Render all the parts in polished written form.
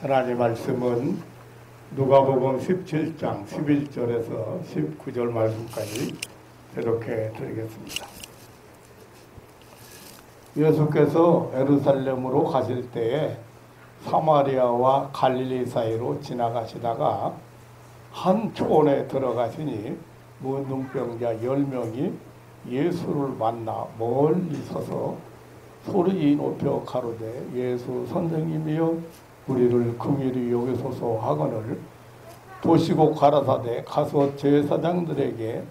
하나님 말씀은 누가복음 17장 11절에서 19절 말씀까지 이렇게 드리겠습니다. 예수께서 예루살렘으로 가실 때에 사마리아와 갈릴리 사이로 지나가시다가 한 초원에 들어가시니 문둥병자 10명이 예수를 만나 멀리 서서 소리 높여 가로되 예수 선생님이여 우리를 긍휼히 여기소서 하거늘 보시고 가라사대 가서 제사장들에게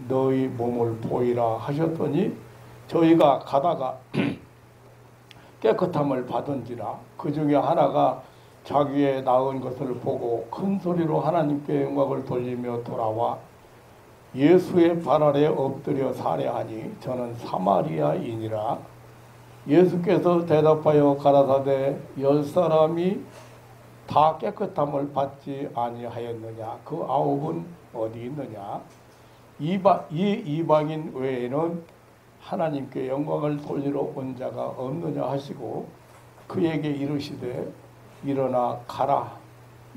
너희 몸을 보이라 하셨더니 저희가 가다가 깨끗함을 받은지라 그 중에 하나가 자기의 나은 것을 보고 큰 소리로 하나님께 영광을 돌리며 돌아와 예수의 발 아래 엎드려 살해하니 저는 사마리아인이라. 예수께서 대답하여 가라사대 10사람이 다 깨끗함을 받지 아니하였느냐 그 9은 어디 있느냐. 이 이방인 외에는 하나님께 영광을 돌리러 온 자가 없느냐 하시고 그에게 이르시되 일어나 가라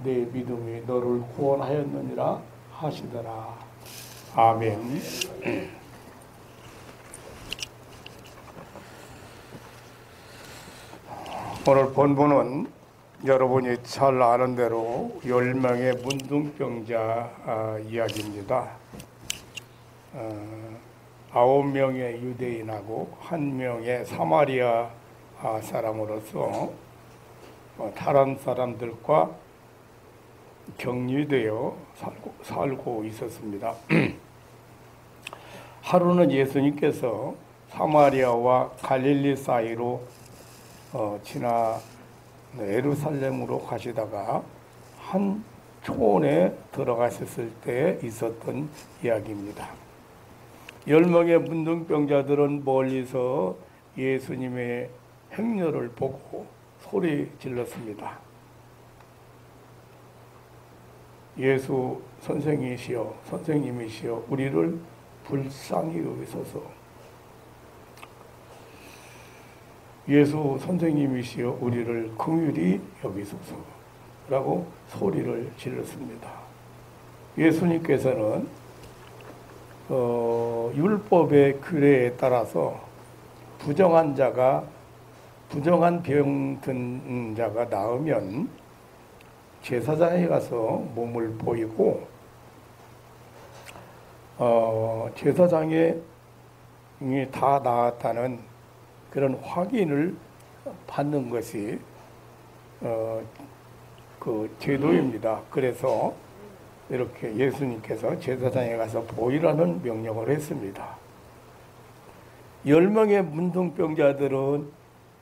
내 믿음이 너를 구원하였느니라 하시더라. 아멘. 오늘 본문은 여러분이 잘 아는 대로 10명의 문둥병자 이야기입니다. 9명의 유대인하고 1명의 사마리아 사람으로서 다른 사람들과 격리되어 살고 있었습니다. 하루는 예수님께서 사마리아와 갈릴리 사이로 지나 예루살렘으로 가시다가 한 초원에 들어가셨을 때 있었던 이야기입니다. 10명의 문둥병자들은 멀리서 예수님의 행렬을 보고 소리 질렀습니다. 예수 선생님이시여 우리를 불쌍히 여기소서. 예수 선생님이시여 우리를 긍휼히 여기소서 라고 소리를 질렀습니다. 예수님께서는 율법의 규례에 따라서 부정한 병 든 자가 나으면 제사장에 가서 몸을 보이고 제사장이 다 나았다는 그런 확인을 받는 것이 그 제도입니다. 그래서 이렇게 예수님께서 제사장에 가서 보이라는 명령을 했습니다. 10명의 문둥병자들은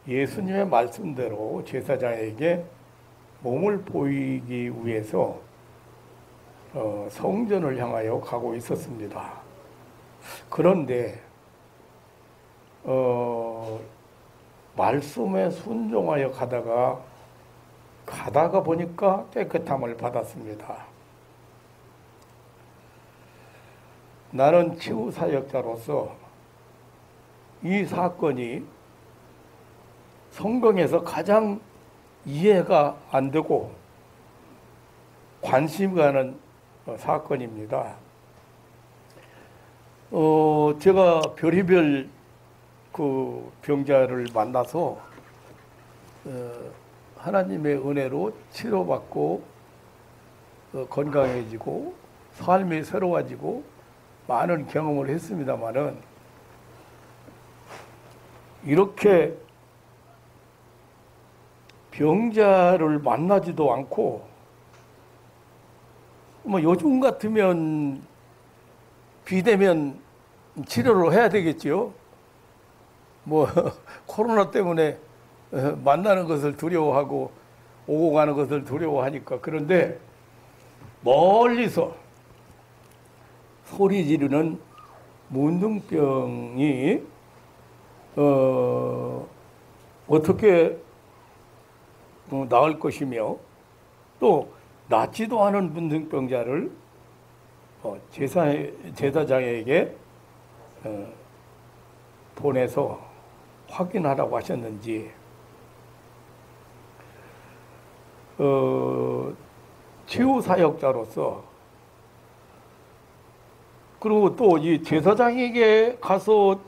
예수님의 말씀대로 제사장에게 몸을 보이기 위해서 성전을 향하여 가고 있었습니다. 그런데 말씀에 순종하여 가다가 보니까 깨끗함을 받았습니다. 나는 치유사역자로서 이 사건이 성경에서 가장 이해가 안 되고 관심 가는 사건입니다. 제가 별의별 그 병자를 만나서 하나님의 은혜로 치료받고 건강해지고 삶이 새로워지고 많은 경험을 했습니다마는 이렇게 병자를 만나지도 않고 뭐 요즘 같으면 비대면 치료를 해야 되겠지요. 뭐 코로나 때문에 만나는 것을 두려워하고 오고 가는 것을 두려워하니까. 그런데 멀리서 소리 지르는 문둥병이 어떻게 나을 것이며 또 낫지도 않은 문둥병자를 제사장에게 보내서 확인하라고 하셨는지 치유 사역자로서, 그리고 또 이 제사장에게 가서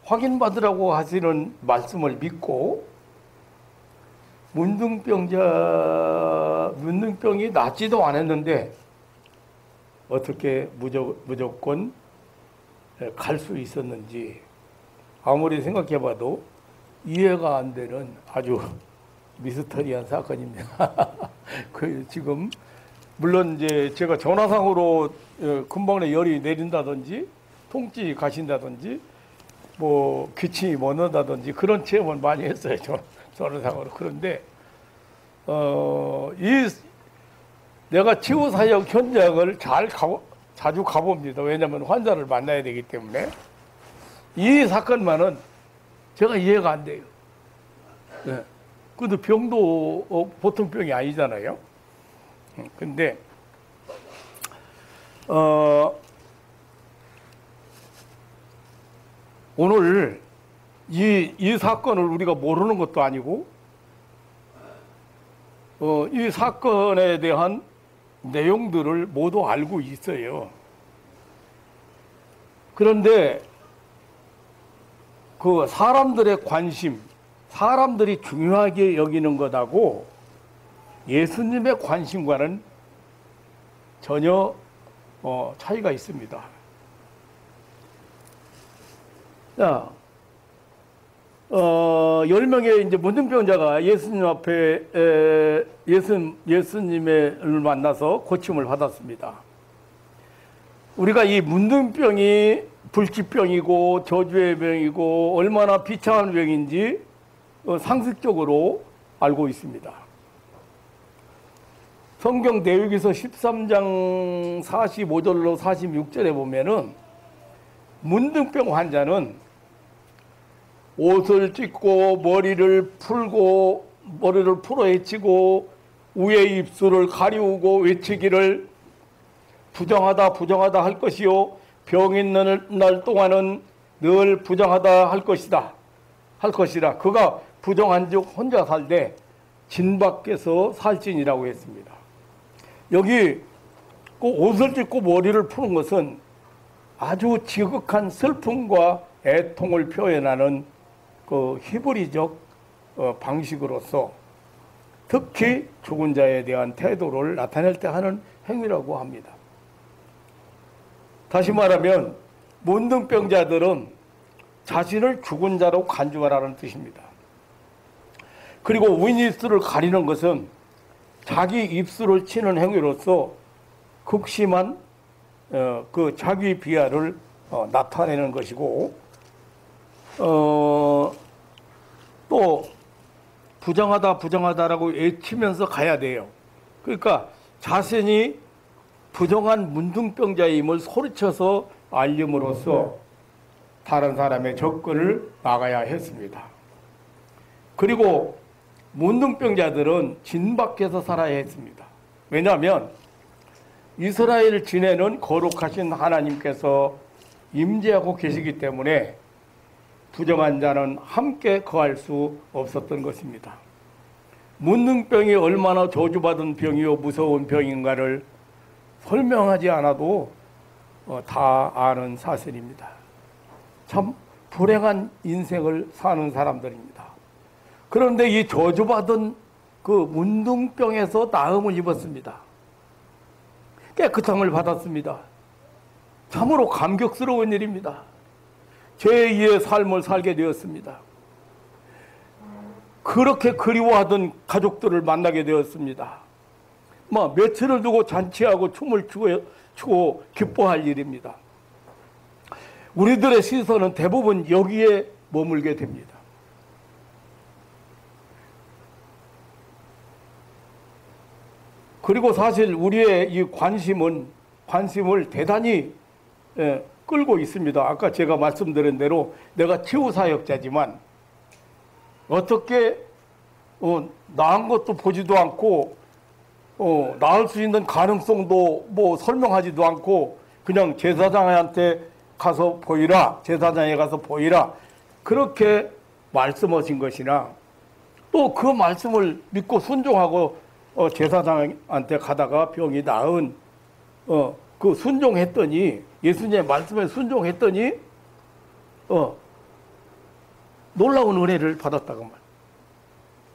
확인받으라고 하시는 말씀을 믿고 문둥병이 낫지도 않았는데 어떻게 무조건 갈 수 있었는지 아무리 생각해봐도 이해가 안 되는 아주 미스터리한 사건입니다. 그 지금 물론 이제 제가 전화상으로 금방에 열이 내린다든지 통증이 가신다든지 뭐 기침이 멎는다든지 그런 체험을 많이 했어요. 전화상으로. 그런데 내가 치유사역 현장을 자주 가봅니다. 왜냐하면 환자를 만나야 되기 때문에. 이 사건만은 제가 이해가 안 돼요. 네. 근데 병도 보통 병이 아니잖아요. 근데 오늘 이 사건을 우리가 모르는 것도 아니고 이 사건에 대한 내용들을 모두 알고 있어요. 그런데 그 사람들의 관심, 사람들이 중요하게 여기는 것하고 예수님의 관심과는 전혀 차이가 있습니다. 자, 10명의 이제 문둥병자가 예수님 앞에 예수님을 만나서 고침을 받았습니다. 우리가 이 문둥병이 불치병이고 저주의 병이고 얼마나 비참한 병인지 상식적으로 알고 있습니다. 성경 레위기서 13장 45절로 46절에 보면은 문둥병 환자는 옷을 찢고 머리를 풀어 헤치고 위에 입술을 가리우고 외치기를 부정하다 부정하다 할 것이요 병 있는 날 동안은 늘 부정하다 할 것이다. 그가 부정한즉 혼자 살되 진 밖에서 살진이라고 했습니다. 여기 그 옷을 찢고 머리를 푸는 것은 아주 지극한 슬픔과 애통을 표현하는 그 히브리적 방식으로서 특히 죽은 자에 대한 태도를 나타낼 때 하는 행위라고 합니다. 다시 말하면 문둥병자들은 자신을 죽은 자로 간주하라는 뜻입니다. 그리고 윗입술을 가리는 것은 자기 입술을 치는 행위로서 극심한 그 자기 비하를 나타내는 것이고 또 부정하다라고 외치면서 가야 돼요. 그러니까 자신이 부정한 문둥병자임을 소리쳐서 알림으로써 다른 사람의 접근을 막아야 했습니다. 그리고 문둥병자들은 진 밖에서 살아야 했습니다. 왜냐하면 이스라엘 진에는 거룩하신 하나님께서 임재하고 계시기 때문에 부정한 자는 함께 거할 수 없었던 것입니다. 문둥병이 얼마나 저주받은 병이요 무서운 병인가를 설명하지 않아도 다 아는 사실입니다. 참 불행한 인생을 사는 사람들입니다. 그런데 이 저주받은 그 문둥병에서 나음을 입었습니다. 깨끗함을 받았습니다. 참으로 감격스러운 일입니다. 제2의 삶을 살게 되었습니다. 그렇게 그리워하던 가족들을 만나게 되었습니다. 며칠을 두고 잔치하고 춤을 추고 기뻐할 일입니다. 우리들의 시선은 대부분 여기에 머물게 됩니다. 그리고 사실 우리의 이 관심을 대단히 끌고 있습니다. 아까 제가 말씀드린 대로 내가 치유사역자지만 어떻게 나은 것도 보지도 않고 나을 수 있는 가능성도 설명하지도 않고 그냥 제사장한테 가서 보이라, 제사장에 가서 보이라 그렇게 말씀하신 것이나 또 그 말씀을 믿고 순종하고 제사장한테 가다가 병이 나은 그 순종했더니 예수님의 말씀에 순종했더니 놀라운 은혜를 받았다고 말.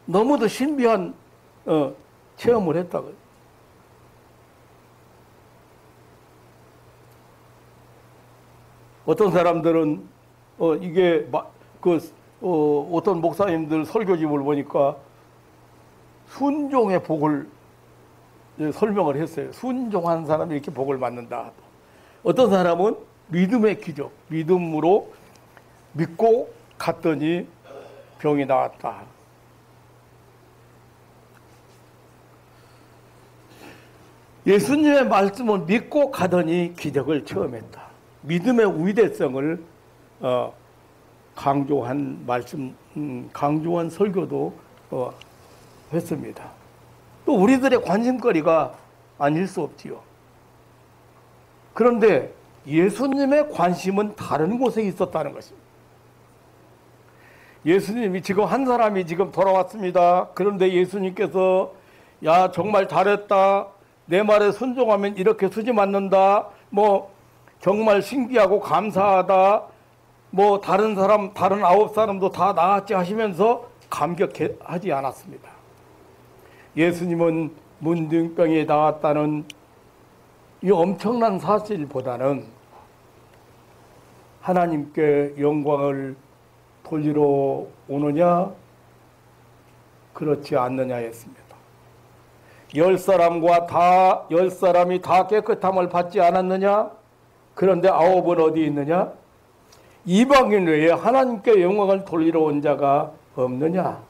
너무도 신비한 체험을 했다고. 어떤 사람들은 이게 어떤 목사님들 설교집을 보니까 순종의 복을 설명을 했어요. 순종한 사람이 이렇게 복을 받는다. 어떤 사람은 믿음의 기적, 믿음으로 믿고 갔더니 병이 나았다. 예수님의 말씀을 믿고 가더니 기적을 체험했다. 믿음의 위대성을 강조한 말씀, 강조한 설교도 했습니다. 또 우리들의 관심거리가 아닐 수 없지요. 그런데 예수님의 관심은 다른 곳에 있었다는 것입니다. 예수님이 지금 한 사람이 지금 돌아왔습니다. 그런데 예수님께서 야 정말 잘했다. 내 말에 순종하면 이렇게 수지 맞는다. 뭐 정말 신기하고 감사하다. 뭐 다른 9사람도 다 나았지 하시면서 감격하지 않았습니다. 예수님은 문둥병이 나았다는 이 엄청난 사실보다는 하나님께 영광을 돌리러 오느냐 그렇지 않느냐였습니다. 10사람이 다 깨끗함을 받지 않았느냐? 그런데 9은 어디 있느냐? 이방인 외에 하나님께 영광을 돌리러 온 자가 없느냐?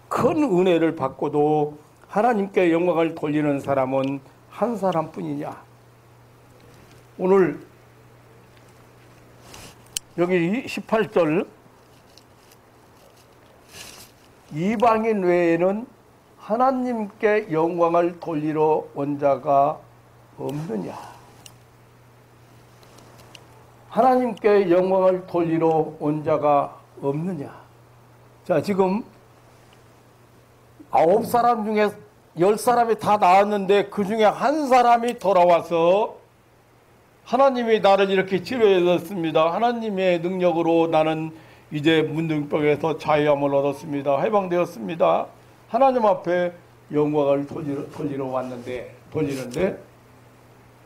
큰 은혜를 받고도 하나님께 영광을 돌리는 사람은 한 사람뿐이냐? 오늘 여기 18절 이방인 외에는 하나님께 영광을 돌리러 온 자가 없느냐? 하나님께 영광을 돌리러 온 자가 없느냐? 자, 지금 9사람 중에 10사람이 다 나왔는데 그 중에 한 사람이 돌아와서 하나님이 나를 이렇게 치료해줬습니다. 하나님의 능력으로 나는 이제 문둥병에서 자유함을 얻었습니다. 해방되었습니다. 하나님 앞에 영광을 돌리러 돌리는데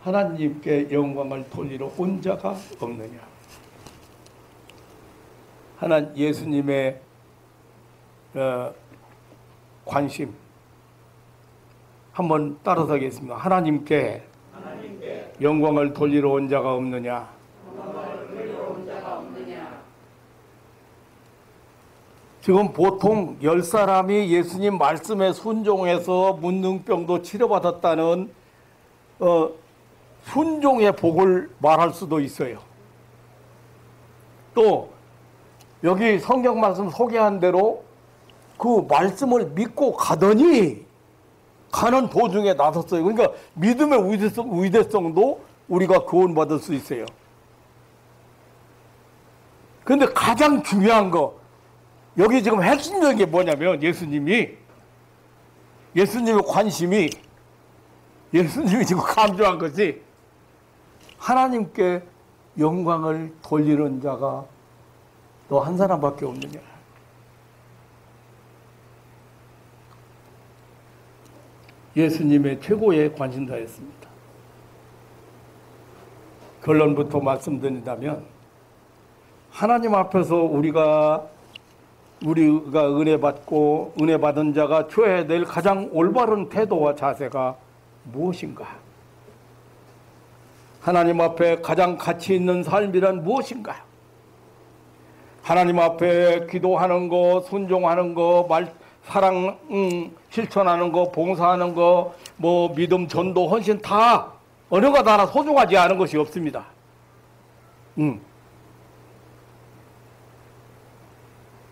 하나님께 영광을 돌리러 온 자가 없느냐? 예수님의 관심 한번 따라서겠습니다. 하나님께 영광을 돌리러 온 자가 없느냐? 지금 보통 10사람이 예수님 말씀에 순종해서 문둥병도 치료받았다는 순종의 복을 말할 수도 있어요. 또 여기 성경 말씀 소개한 대로 그 말씀을 믿고 가더니 가는 도중에 나섰어요. 그러니까 믿음의 위대성도 우리가 구원받을 수 있어요. 그런데 가장 중요한 거 여기 지금 핵심적인 게 뭐냐면 예수님의 관심이 예수님이 지금 강조한 것이 하나님께 영광을 돌리는 자가 너 한 사람밖에 없느냐. 예수님의 최고의 관심사였습니다. 결론부터 말씀드린다면 하나님 앞에서 우리가 은혜 받고 은혜 받은 자가 취해야 될 가장 올바른 태도와 자세가 무엇인가? 하나님 앞에 가장 가치 있는 삶이란 무엇인가? 하나님 앞에 기도하는 거, 순종하는 거, 사랑 실천하는 거, 봉사하는 거, 뭐 믿음, 전도, 헌신 다 어느가 다 소중하지 않은 것이 없습니다.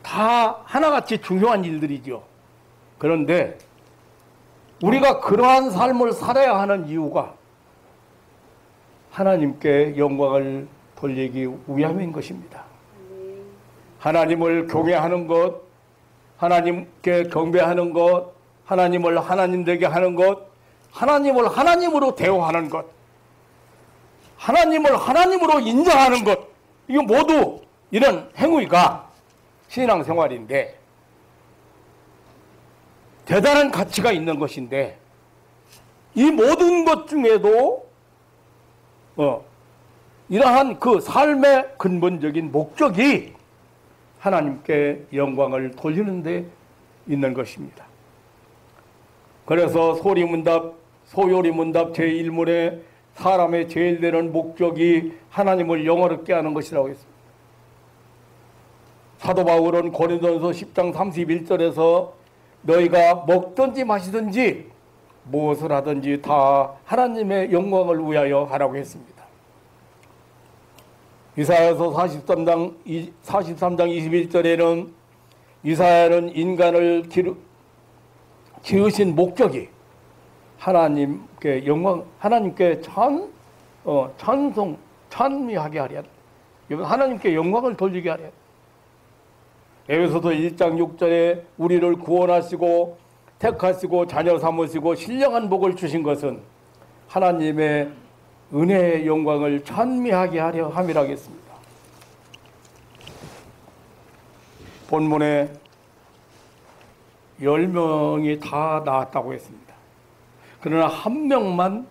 다 하나같이 중요한 일들이죠. 그런데 우리가 그러한 삶을 살아야 하는 이유가 하나님께 영광을 돌리기 위함인 것입니다. 하나님을 경외하는 것, 하나님께 경배하는 것, 하나님을 하나님 되게 하는 것, 하나님을 하나님으로 대우하는 것, 하나님을 하나님으로 인정하는 것, 이거 모두 이런 행위가 신앙생활인데 대단한 가치가 있는 것인데, 이 모든 것 중에도 이러한 그 삶의 근본적인 목적이 하나님께 영광을 돌리는 데 있는 것입니다. 그래서 소요리문답 제1문에 사람의 제일 되는 목적이 하나님을 영화롭게 하는 것이라고 했습니다. 사도 바울은 고린도전서 10장 31절에서 너희가 먹든지 마시든지 무엇을 하든지 다 하나님의 영광을 위하여 하라고 했습니다. 이사야서 43장 21절에는 이사야는 인간을 지으신 목적이 하나님께 영광, 하나님께 찬송, 찬미하게 하랴. 하나님께 영광을 돌리게 하랴. 에베소서 1장 6절에 우리를 구원하시고 택하시고 자녀 삼으시고 신령한 복을 주신 것은 하나님의 은혜의 영광을 찬미하게 하려 함이라 하겠습니다. 본문에 10명이 다 나왔다고 했습니다. 그러나 한 명만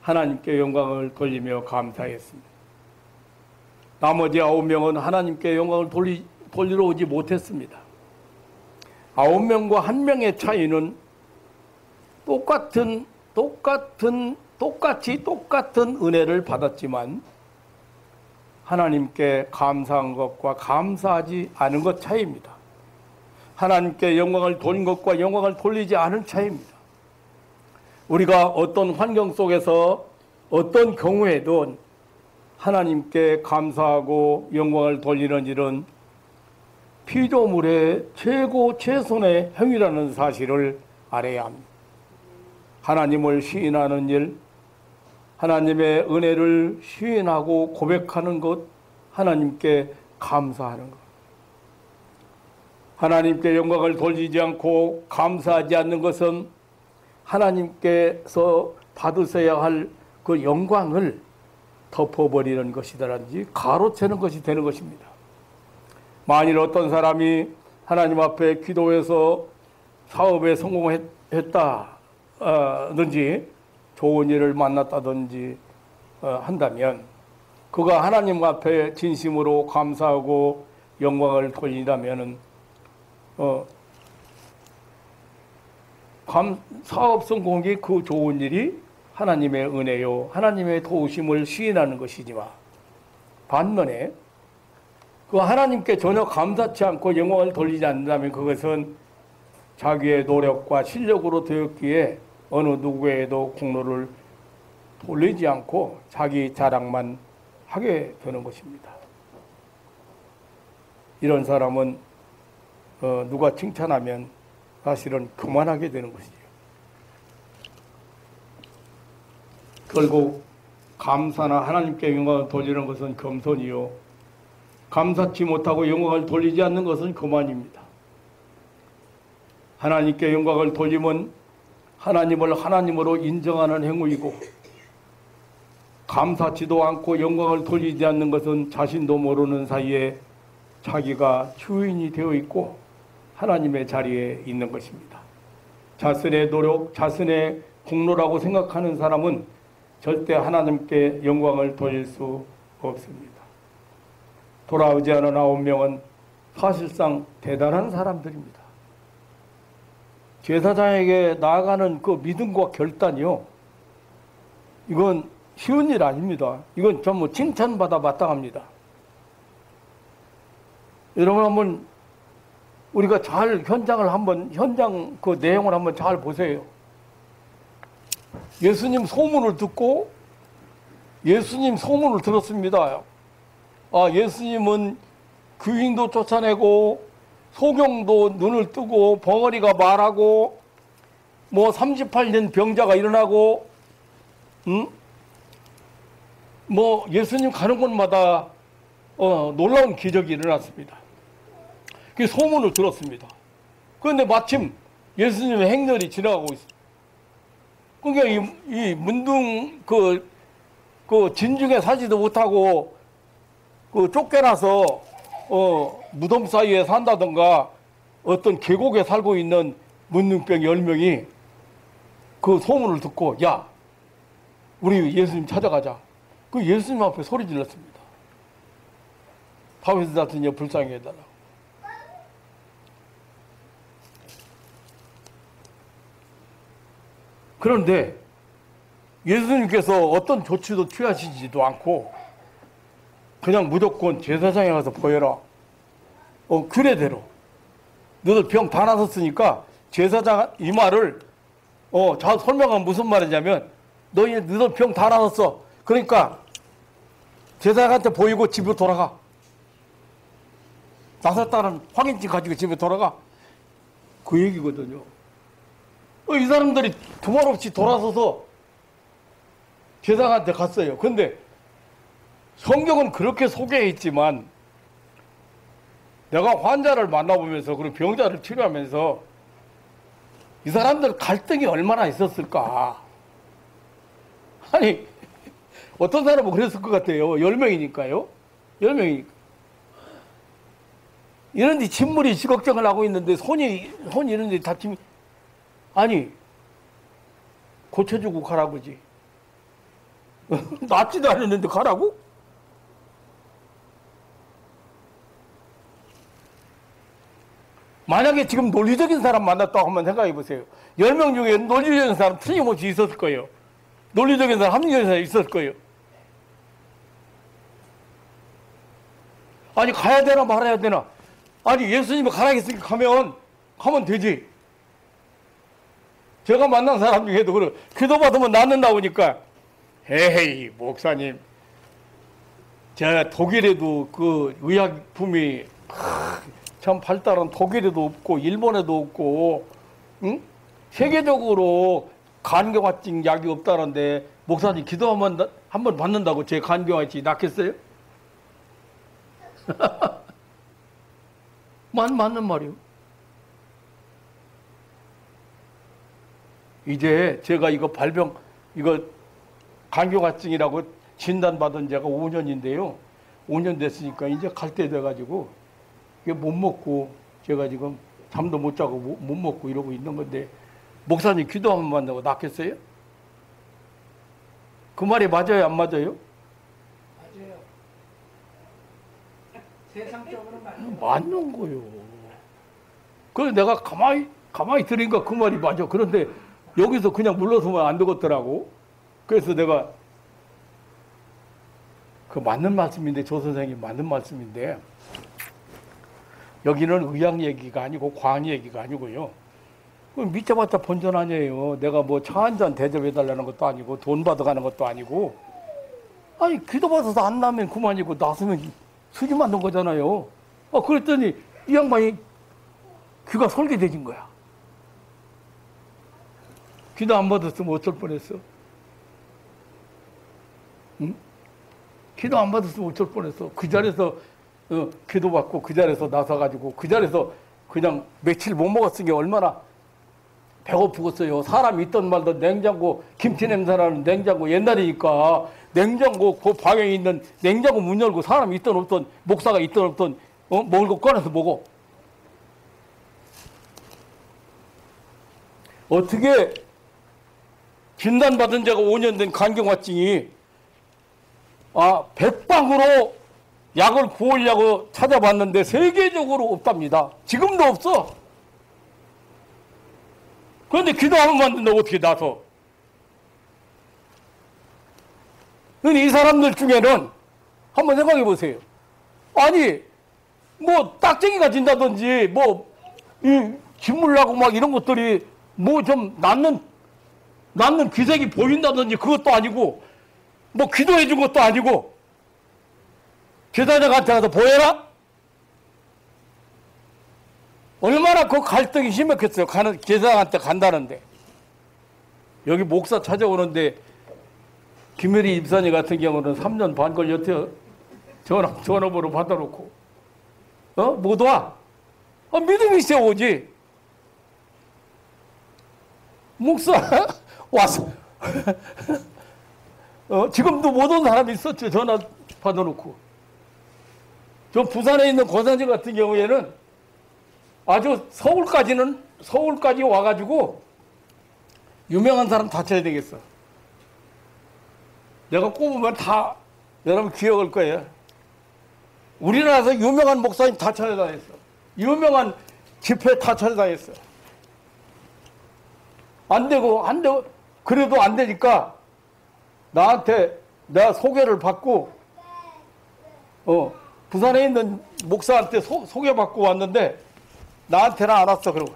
하나님께 영광을 돌리며 감사했습니다. 나머지 9명은 하나님께 영광을 돌리러 오지 못했습니다. 9명과 1명의 차이는 똑같은 은혜를 받았지만 하나님께 감사한 것과 감사하지 않은 것 차이입니다. 하나님께 영광을 돌린 것과 영광을 돌리지 않은 차이입니다. 우리가 어떤 환경 속에서 어떤 경우에도 하나님께 감사하고 영광을 돌리는 일은 피조물의 최선의 행위라는 사실을 알아야 합니다. 하나님을 시인하는 일, 하나님의 은혜를 시인하고 고백하는 것, 하나님께 감사하는 것. 하나님께 영광을 돌리지 않고 감사하지 않는 것은 하나님께서 받으셔야 할 그 영광을 덮어버리는 것이다라든지 가로채는 것이 되는 것입니다. 만일 어떤 사람이 하나님 앞에 기도해서 사업에 성공했다든지 좋은 일을 만났다든지 한다면 그가 하나님 앞에 진심으로 감사하고 영광을 돌린다면 사업 성공이 그 좋은 일이 하나님의 은혜요 하나님의 도우심을 시인하는 것이지만 반면에 그 하나님께 전혀 감사치 않고 영광을 돌리지 않는다면 그것은 자기의 노력과 실력으로 되었기에 어느 누구에도 공로를 돌리지 않고 자기 자랑만 하게 되는 것입니다. 이런 사람은 누가 칭찬하면 사실은 그만하게 되는 것이죠. 결국 감사나 하나님께 영광을 돌리는 것은 겸손이요 감사치 못하고 영광을 돌리지 않는 것은 교만입니다. 하나님께 영광을 돌리면 하나님을 하나님으로 인정하는 행위이고 감사치도 않고 영광을 돌리지 않는 것은 자신도 모르는 사이에 자기가 주인이 되어 있고 하나님의 자리에 있는 것입니다. 자신의 노력, 자신의 공로라고 생각하는 사람은 절대 하나님께 영광을 돌릴 수 없습니다. 돌아오지 않은 9명은 사실상 대단한 사람들입니다. 제사장에게 나아가는 그 믿음과 결단이요, 이건 쉬운 일 아닙니다. 이건 전부 칭찬받아 마땅합니다. 여러분 한번 우리가 잘 현장 그 내용을 한번 잘 보세요. 예수님 소문을 들었습니다. 예수님은 귀인도 쫓아내고 소경도 눈을 뜨고 벙어리가 말하고 38년 병자가 일어나고 예수님 가는 곳마다 놀라운 기적이 일어났습니다. 그 소문을 들었습니다. 그런데 마침 예수님의 행렬이 지나가고 있어. 그러니까 이 문둥 그 진중에 살지도 못하고 그 쫓겨나서 무덤 사이에 산다던가 어떤 계곡에 살고 있는 문둥병 10명이 그 소문을 듣고 야 우리 예수님 찾아가자. 그 예수님 앞에 소리 질렀습니다. 다윗의 자손이여 불쌍히 해달라. 그런데 예수님께서 어떤 조치도 취하시지도 않고 그냥 무조건 제사장에 가서 보여라. 규례대로. 너들 병 다 나섰으니까 제사장 이 말을 잘 설명하면 무슨 말이냐면 너희들 병 다 나섰어. 그러니까 제사장한테 보이고 집으로 돌아가. 나섰다는 확인증 가지고 집에 돌아가. 그 얘기거든요. 이 사람들이 두말 없이 돌아서서 제사장한테 갔어요. 근데 성경은 그렇게 소개했지만 내가 환자를 만나보면서 그리고 병자를 치료하면서 이 사람들 갈등이 얼마나 있었을까. 아니 어떤 사람은 그랬을 것 같아요. 10명이니까요. 10명이니까. 이런데 침물이 시걱정을 하고 있는데 손 이런데 다치면 아니 고쳐주고 가라고지. 낫지도 않았는데 가라고? 만약에 지금 논리적인 사람 만났다고 한번 생각해 보세요. 10명 중에 논리적인 사람 틀림없이 있었을 거예요. 논리적인 사람, 합리적인 사람 있었을 거예요. 아니 가야 되나 말아야 되나. 아니 예수님이 가라 했으니까 가면 되지. 제가 만난 사람 중에도 그래. 기도받으면 낫는다고 하니까 에이 목사님 제가 독일에도 그 의약품이 참 발달한 독일에도 없고 일본에도 없고 응? 세계적으로 간경화증 약이 없다는데 목사님 기도하면 한번 받는다고 제 간경화증이 낫겠어요? 맞는 말이요. 이제 제가 이거 간경화증이라고 진단받은 지가 5년인데요. 5년 됐으니까 이제 갈 때 돼가지고 이게 못 먹고 제가 지금 잠도 못 자고 못 먹고 이러고 있는 건데 목사님 기도 한번 만나고 낫겠어요? 그 말이 맞아요? 안 맞아요? 맞아요. 세상적으로 맞는 거요. 그래서 내가 가만히 들으니까 그 말이 맞아. 그런데 여기서 그냥 물러서면 안 되겠더라고. 그래서 내가 그 맞는 말씀인데 조 선생님 맞는 말씀인데 여기는 의학 얘기가 아니고 과학 얘기가 아니고요. 믿자봤자 본전 아니에요. 내가 뭐 차 한 잔 대접해달라는 것도 아니고 돈 받아가는 것도 아니고 아니 기도받아서 안 나면 그만이고 나서면 수지 만든 거잖아요. 그랬더니 이 양반이 귀가 솔깃해진 거야. 기도 안 받았으면 어쩔 뻔했어. 응? 기도 안 받았으면 어쩔 뻔했어. 그 자리에서 기도받고 그 자리에서 나서가지고 그 자리에서 그냥 며칠 못 먹었으니 얼마나 배고프겠어요. 사람이 있던 말도 냉장고 김치 냄새나는 냉장고 옛날이니까 냉장고 그 방에 있는 냉장고 문 열고 사람이 있던 없던 목사가 있던 없던 먹을 거 꺼내서 먹어. 어떻게 진단받은 지가 5년 된 간경화증이 백방으로 약을 구하려고 찾아봤는데 세계적으로 없답니다. 지금도 없어. 그런데 기도하면 만든다 어떻게 나서. 그런데 이 사람들 중에는 한번 생각해 보세요. 아니 뭐 딱쟁이가 진다든지 뭐 이 진물 나고 막 이런 것들이 뭐 좀 낫는 기색이 보인다든지 그것도 아니고 뭐 기도해 준 것도 아니고 제사장한테 가서 보여라? 얼마나 그 갈등이 심했겠어요. 제사장한테 간다는데. 여기 목사 찾아오는데 김혜리 입사님 같은 경우는 3년 반 걸렸대요. 전화번호 받아놓고. 못 와? 믿음이 있어야 오지. 목사 와서 지금도 못 온 사람이 있었죠. 전화 받아놓고. 저 부산에 있는 고산지 같은 경우에는 아주 서울까지 와가지고 유명한 사람 다 쳐야 되겠어. 내가 꼽으면 다 여러분 기억할 거예요. 우리나라에서 유명한 목사님 다 찾아다녔어. 유명한 집회 다 찾아다녔어. 안 되고 그래도 안 되니까 나한테 내가 소개를 받고 부산에 있는 목사한테 소개받고 왔는데 나한테는 안 왔어. 그러고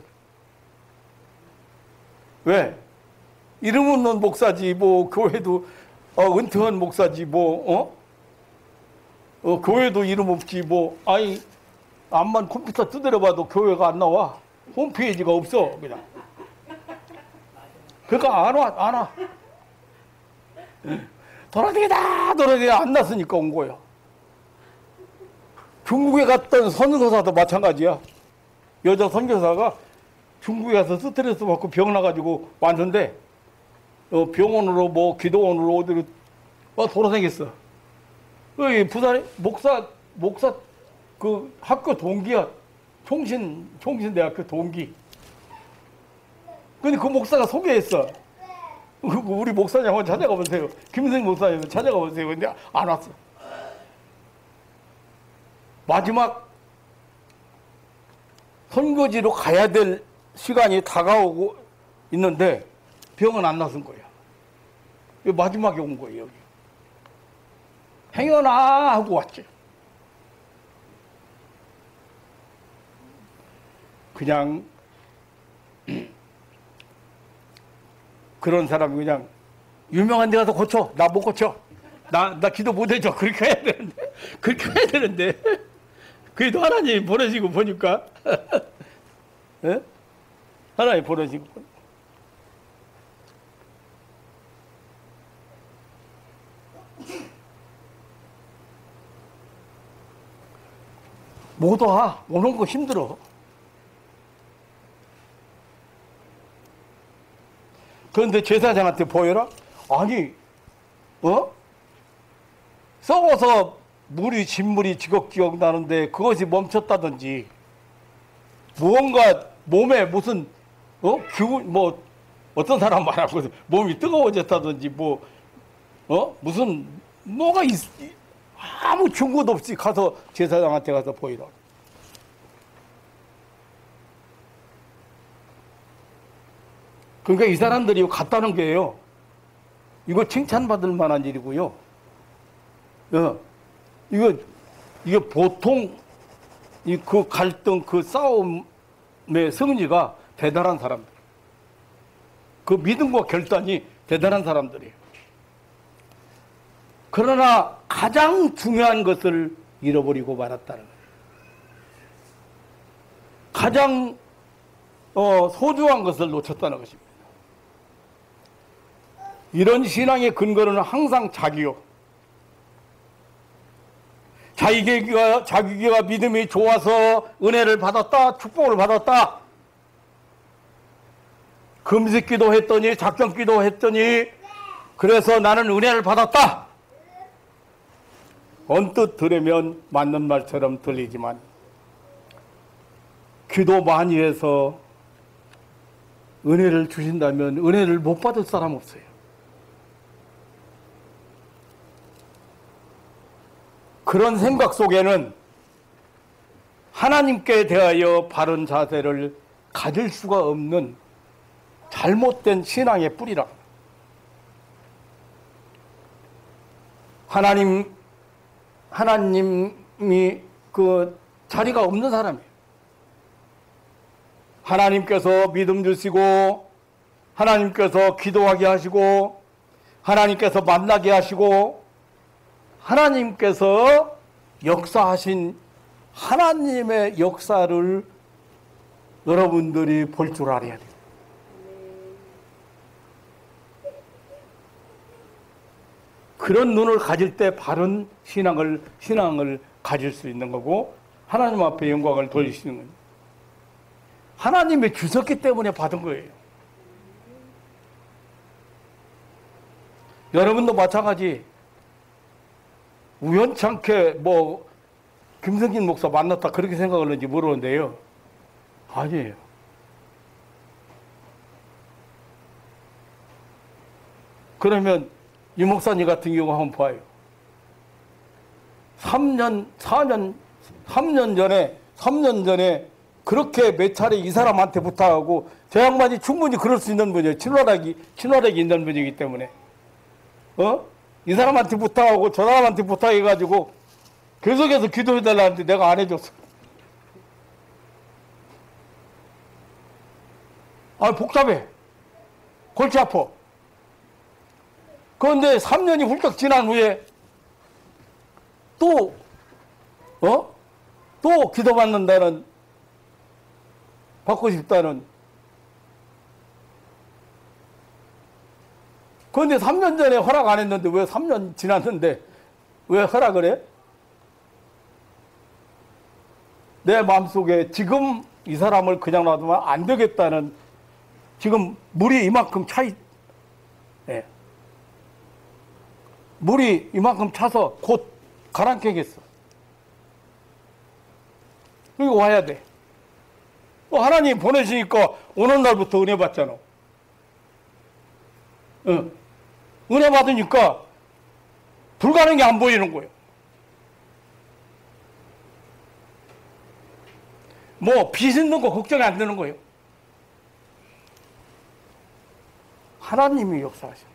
왜? 이름 없는 목사지 뭐 교회도 은퇴한 목사지 뭐 교회도 이름 없지 뭐 아니 암만 컴퓨터 두드려봐도 교회가 안 나와. 홈페이지가 없어 그냥. 그러니까 안 와. 돌아다니다 안 났으니까 온 거야. 중국에 갔던 선교사도 마찬가지야. 여자 선교사가 중국에 가서 스트레스 받고 병 나가지고 왔는데 병원으로 뭐 기도원으로 어디로 돌아다녔어. 부산에 목사 그 학교 동기야. 총신대학교 동기. 근데 그 목사가 소개했어. 우리 목사님 한번 찾아가 보세요. 김승 목사님 찾아가 보세요. 근데 안 왔어. 마지막 선거지로 가야 될 시간이 다가오고 있는데 병은 안 났은 거야. 마지막에 온 거예요. 여기. 행여나 하고 왔지. 그냥 그런 사람이 그냥 유명한 데 가서 고쳐. 나 못 고쳐. 나 기도 못 해줘. 그렇게 해야 되는데. 그렇게 해야 되는데. 그래도 하나님이 보내시고 보니까. 예? 하나님이 보내시고 보니까. 못 와. 오는 거 힘들어. 그런데 제사장한테 보여라? 아니, 썩어서 진물이 지걱지걱 나는데 그것이 멈췄다든지, 무언가 몸에 무슨, 기운, 어떤 사람 말하고 몸이 뜨거워졌다든지, 무슨, 뭐가 아무 증거도 없이 가서 제사장한테 가서 보이라. 그러니까 이 사람들이 갔다는 게요. 이거 칭찬받을 만한 일이고요. 이게 보통 그 갈등, 그 싸움의 승리가 대단한 사람들. 그 믿음과 결단이 대단한 사람들이에요. 그러나 가장 중요한 것을 잃어버리고 말았다는 거예요. 가장 소중한 것을 놓쳤다는 것입니다. 이런 신앙의 근거는 항상 자기요. 자기가 믿음이 좋아서 은혜를 받았다, 축복을 받았다. 금식기도 했더니, 작정기도 했더니, 그래서 나는 은혜를 받았다. 언뜻 들으면 맞는 말처럼 들리지만, 기도 많이 해서 은혜를 주신다면 은혜를 못 받을 사람 없어요. 그런 생각 속에는 하나님께 대하여 바른 자세를 가질 수가 없는 잘못된 신앙의 뿌리라. 하나님이 그 자리가 없는 사람이에요. 하나님께서 믿음 주시고, 하나님께서 기도하게 하시고, 하나님께서 만나게 하시고, 하나님께서 역사하신 하나님의 역사를 여러분들이 볼 줄 알아야 돼요. 그런 눈을 가질 때 바른 신앙을 가질 수 있는 거고, 하나님 앞에 영광을 돌리시는 거예요. 하나님이 주셨기 때문에 받은 거예요. 여러분도 마찬가지. 우연찮게 뭐 김성진 목사 만났다 그렇게 생각을 하는지 모르는데요. 아니에요. 그러면 이 목사님 같은 경우 한번 봐요. 3년 전에 그렇게 몇 차례 이 사람한테 부탁하고 저 양반이 충분히 그럴 수 있는 분이에요. 친화력이 있는 분이기 때문에. 이 사람한테 부탁하고 저 사람한테 부탁해가지고 계속해서 기도해달라는데 내가 안 해줬어. 복잡해. 골치 아파. 그런데 3년이 훌쩍 지난 후에 또 기도받는다는, 받고 싶다는. 그런데 3년 전에 허락 안 했는데 왜 3년 지났는데 왜 허락을 해? 내 마음속에 지금 이 사람을 그냥 놔두면 안 되겠다는, 지금 물이 이만큼 예. 물이 이만큼 차서 곧 가라앉겠어. 그리고 와야 돼. 하나님 보내시니까 오는 날부터 은혜 받잖아. 은혜 받으니까 불가능한 게 안 보이는 거예요. 뭐 빚 있는 거 걱정이 안 되는 거예요. 하나님이 역사하시는.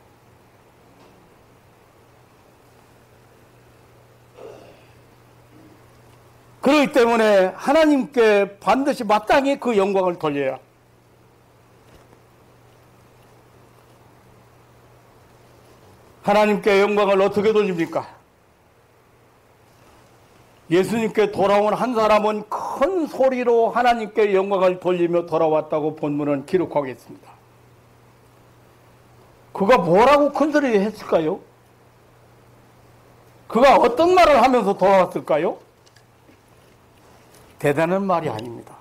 그렇기 때문에 하나님께 반드시 마땅히 그 영광을 돌려야. 하나님께 영광을 어떻게 돌립니까? 예수님께 돌아온 한 사람은 큰 소리로 하나님께 영광을 돌리며 돌아왔다고 본문은 기록하고 있습니다. 그가 뭐라고 큰 소리 했을까요? 그가 어떤 말을 하면서 돌아왔을까요? 대단한 말이 아닙니다.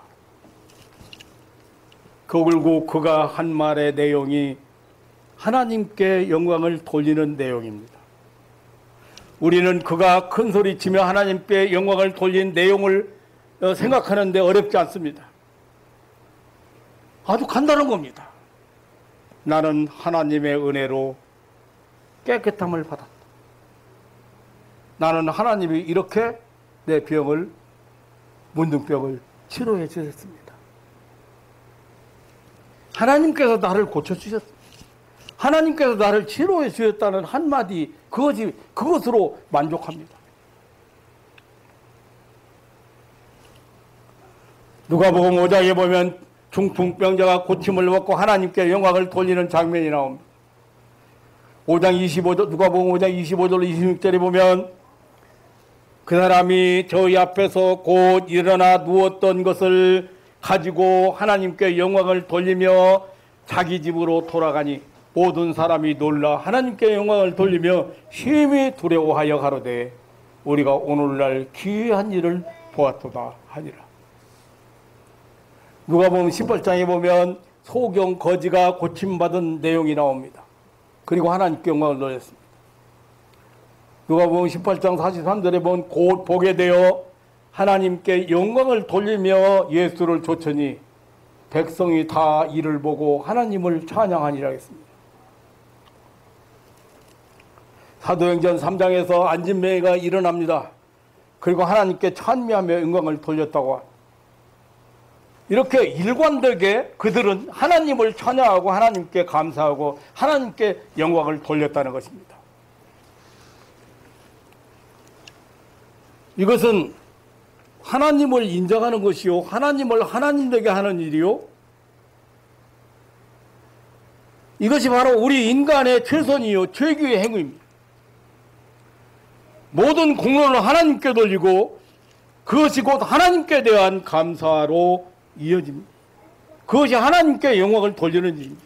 결국 그가 한 말의 내용이 하나님께 영광을 돌리는 내용입니다. 우리는 그가 큰 소리치며 하나님께 영광을 돌린 내용을 생각하는데 어렵지 않습니다. 아주 간단한 겁니다. 나는 하나님의 은혜로 깨끗함을 받았다. 나는 하나님이 이렇게 내 병을, 문둥병을 치료해 주셨습니다. 하나님께서 나를 고쳐주셨습니다. 하나님께서 나를 치료해 주셨다는 한마디, 그것으로 만족합니다. 누가복음 5장에 보면 중풍병자가 고침을 받고 하나님께 영광을 돌리는 장면이 나옵니다. 누가복음 5장 25절 26절에 보면 그 사람이 저희 앞에서 곧 일어나 누웠던 것을 가지고 하나님께 영광을 돌리며 자기 집으로 돌아가니 모든 사람이 놀라 하나님께 영광을 돌리며 심히 두려워하여 가로되 우리가 오늘날 기이한 일을 보았도다 하니라. 누가복음 18장에 보면 소경 거지가 고침받은 내용이 나옵니다. 그리고 하나님께 영광을 돌렸습니다. 누가복음 18장 43절에 보면 곧 보게 되어 하나님께 영광을 돌리며 예수를 좇으니 백성이 다 이를 보고 하나님을 찬양하니라 했습니다. 사도행전 3장에서 안진뱅이가 일어납니다. 그리고 하나님께 찬미하며 영광을 돌렸다고 합니다. 이렇게 일관되게 그들은 하나님을 찬양하고 하나님께 감사하고 하나님께 영광을 돌렸다는 것입니다. 이것은 하나님을 인정하는 것이요, 하나님을 하나님 되게 하는 일이요, 이것이 바로 우리 인간의 최선이요 최고의 행위입니다. 모든 공로를 하나님께 돌리고 그것이 곧 하나님께 대한 감사로 이어집니다. 그것이 하나님께 영광을 돌리는 일입니다.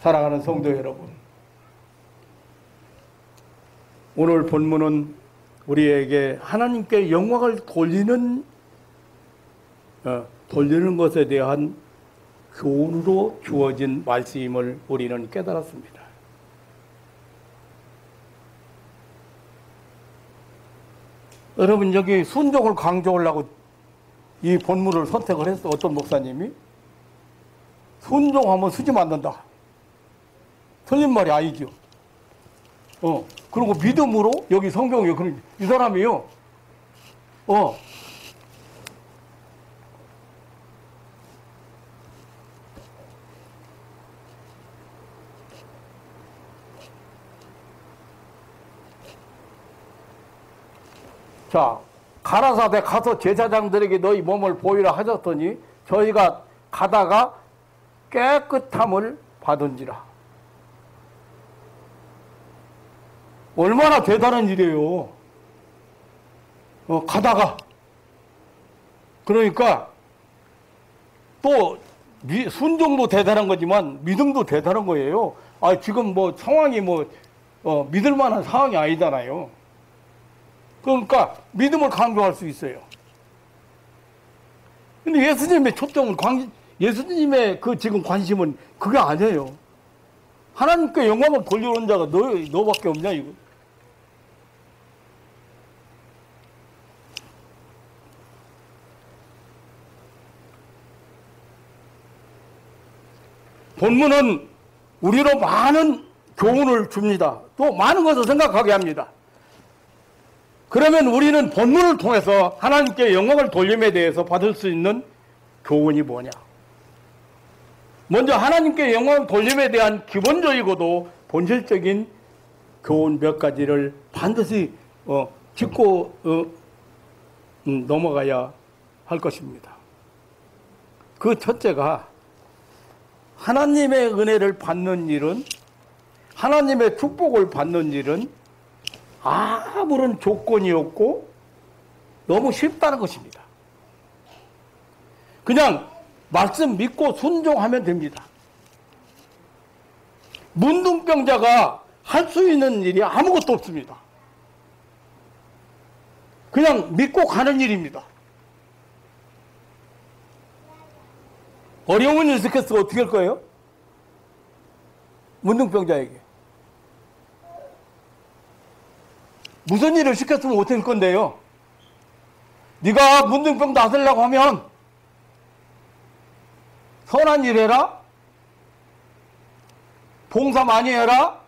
사랑하는 성도 여러분, 오늘 본문은 우리에게 하나님께 영광을 돌리는 것에 대한 교훈으로 주어진 말씀임을 우리는 깨달았습니다. 여러분, 여기 순종을 강조하려고 이 본문을 선택을 했어. 어떤 목사님이 순종하면 수지 맞는다. 틀린 말이 아니죠. 그리고 믿음으로 여기 성경에 이 사람이요. 자, 가라사대 가서 제사장들에게 너희 몸을 보이라 하셨더니 저희가 가다가 깨끗함을 받은지라. 얼마나 대단한 일이에요. 가다가. 그러니까 또 순종도 대단한 거지만 믿음도 대단한 거예요. 지금 뭐 상황이 믿을 만한 상황이 아니잖아요. 그러니까 믿음을 강조할 수 있어요. 근데 예수님의 초점은 예수님의 지금 관심은 그게 아니에요. 하나님께 영광을 돌려오는 자가 너밖에 없냐, 이거. 본문은 우리로 많은 교훈을 줍니다. 또 많은 것을 생각하게 합니다. 그러면 우리는 본문을 통해서 하나님께 영광을 돌림에 대해서 받을 수 있는 교훈이 뭐냐? 먼저 하나님께 영광을 돌림에 대한 기본적이고도 본질적인 교훈 몇 가지를 반드시 짚고 넘어가야 할 것입니다. 그 첫째가 하나님의 은혜를 받는 일은, 하나님의 축복을 받는 일은 아무런 조건이 없고 너무 쉽다는 것입니다. 그냥 말씀 믿고 순종하면 됩니다. 문둥병자가 할 수 있는 일이 아무것도 없습니다. 그냥 믿고 가는 일입니다. 어려운 일 시켰으면 어떻게 할 거예요? 문둥병자에게. 무슨 일을 시켰으면 어떻게 할 건데요? 네가 문둥병 낫으려고 하면 선한 일 해라, 봉사 많이 해라,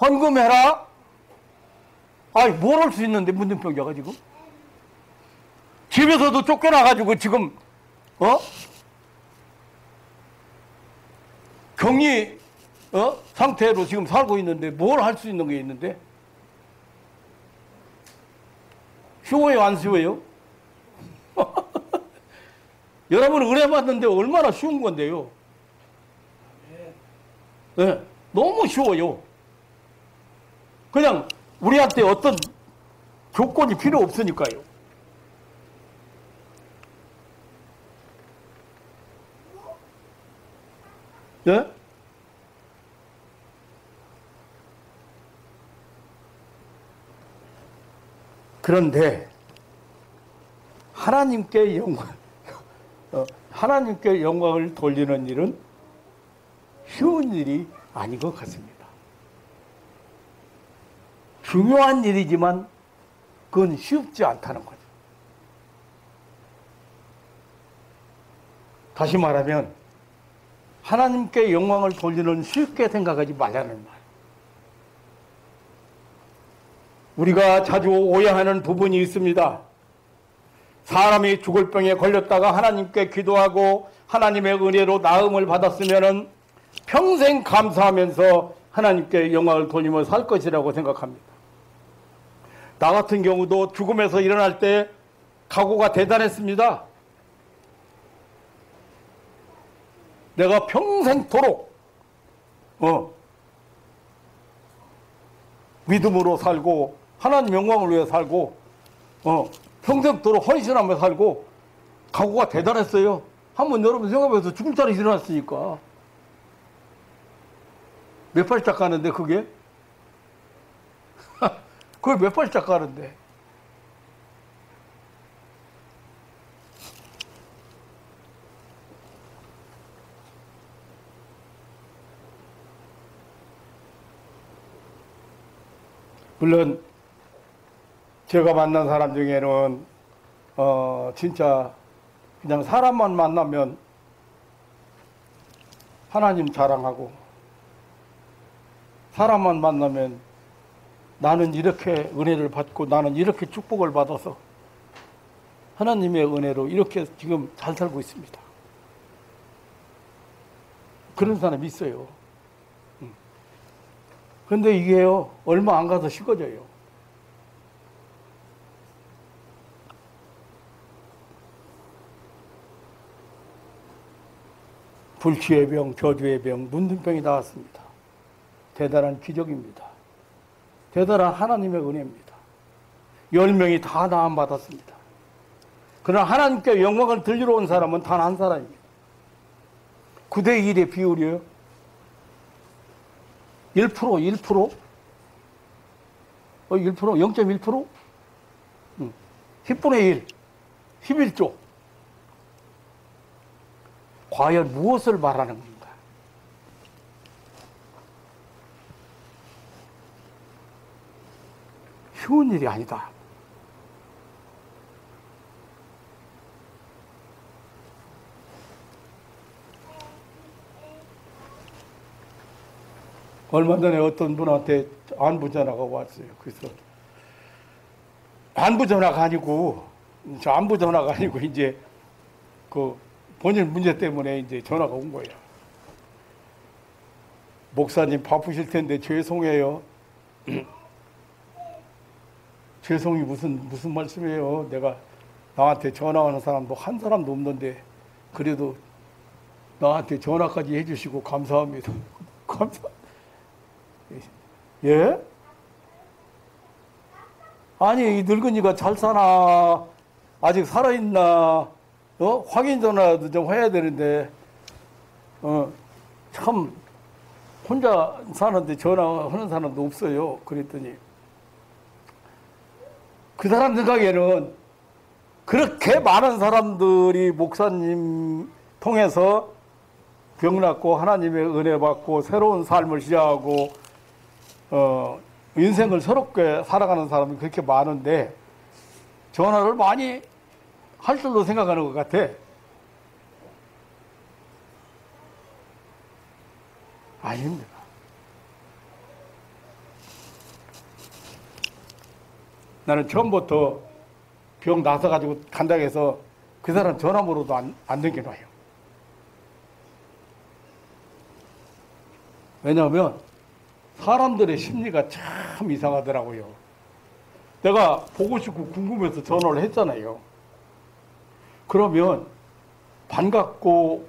헌금해라. 뭘 할 수 있는데, 문둥병자가 지금? 집에서도 쫓겨나가지고 지금 격리 상태로 지금 살고 있는데 뭘 할 수 있는 게 있는데? 쉬워요, 안 쉬워요? 여러분 은혜 받는데 얼마나 쉬운 건데요? 네, 너무 쉬워요. 그냥 우리한테 어떤 조건이 필요 없으니까요. 네? 그런데 하나님께 영광을 돌리는 일은 쉬운 일이 아닌 것 같습니다. 중요한 일이지만 그건 쉽지 않다는 거죠. 다시 말하면 하나님께 영광을 돌리는 쉽게 생각하지 말라는 말. 우리가 자주 오해하는 부분이 있습니다. 사람이 죽을 병에 걸렸다가 하나님께 기도하고 하나님의 은혜로 나음을 받았으면 평생 감사하면서 하나님께 영광을 돌리며 살 것이라고 생각합니다. 나 같은 경우도 죽음에서 일어날 때 각오가 대단했습니다. 내가 평생토록 믿음으로 살고 하나님 영광을 위해 살고 평생토록 헌신하며 살고 각오가 대단했어요. 한번 여러분 생각해서 죽을 자리 일어났으니까. 몇 발짝 가는데 그게? 그게 몇 발짝 가는데? 물론 제가 만난 사람 중에는 진짜 그냥 사람만 만나면 하나님 자랑하고, 사람만 만나면 나는 이렇게 은혜를 받고 나는 이렇게 축복을 받아서 하나님의 은혜로 이렇게 지금 잘 살고 있습니다. 그런 사람이 있어요. 그런데 이게요, 얼마 안 가서 식어져요. 불치의 병, 저주의 병, 문둥병이 나왔습니다. 대단한 기적입니다. 대단한 하나님의 은혜입니다. 10명이 다 나음받았습니다. 그러나 하나님께 영광을 들리러 온 사람은 단 한 사람입니다. 9대 1의 비율이요. 1%, 1%? 0.1%? 10분의 1, 11조. 과연 무엇을 말하는 건가? 쉬운 일이 아니다. 얼마 전에 어떤 분한테 안부 전화가 왔어요. 그래서 안부 전화가 아니고 이제 그 본인 문제 때문에 이제 전화가 온 거예요. 목사님 바쁘실 텐데 죄송해요. 죄송이 무슨 말씀이에요? 내가 나한테 전화하는 사람도 한 사람도 없는데 그래도 나한테 전화까지 해주시고 감사합니다. 예? 아니 이 늙은이가 잘 사나 아직 살아있나 확인 전화도 좀 해야 되는데 참 혼자 사는데 전화하는 사람도 없어요. 그랬더니 그 사람 생각에는 그렇게 많은 사람들이 목사님 통해서 병 낫고 하나님의 은혜 받고 새로운 삶을 시작하고 인생을 새롭게 살아가는 사람이 그렇게 많은데 전화를 많이 할 줄로 생각하는 것 같아. 아닙니다. 나는 처음부터 병 나서가지고 간다고 해서 그 사람 전화번호도 안 남겨놔요. 왜냐하면 사람들의 심리가 참 이상하더라고요. 내가 보고 싶고 궁금해서 전화를 했잖아요. 그러면 반갑고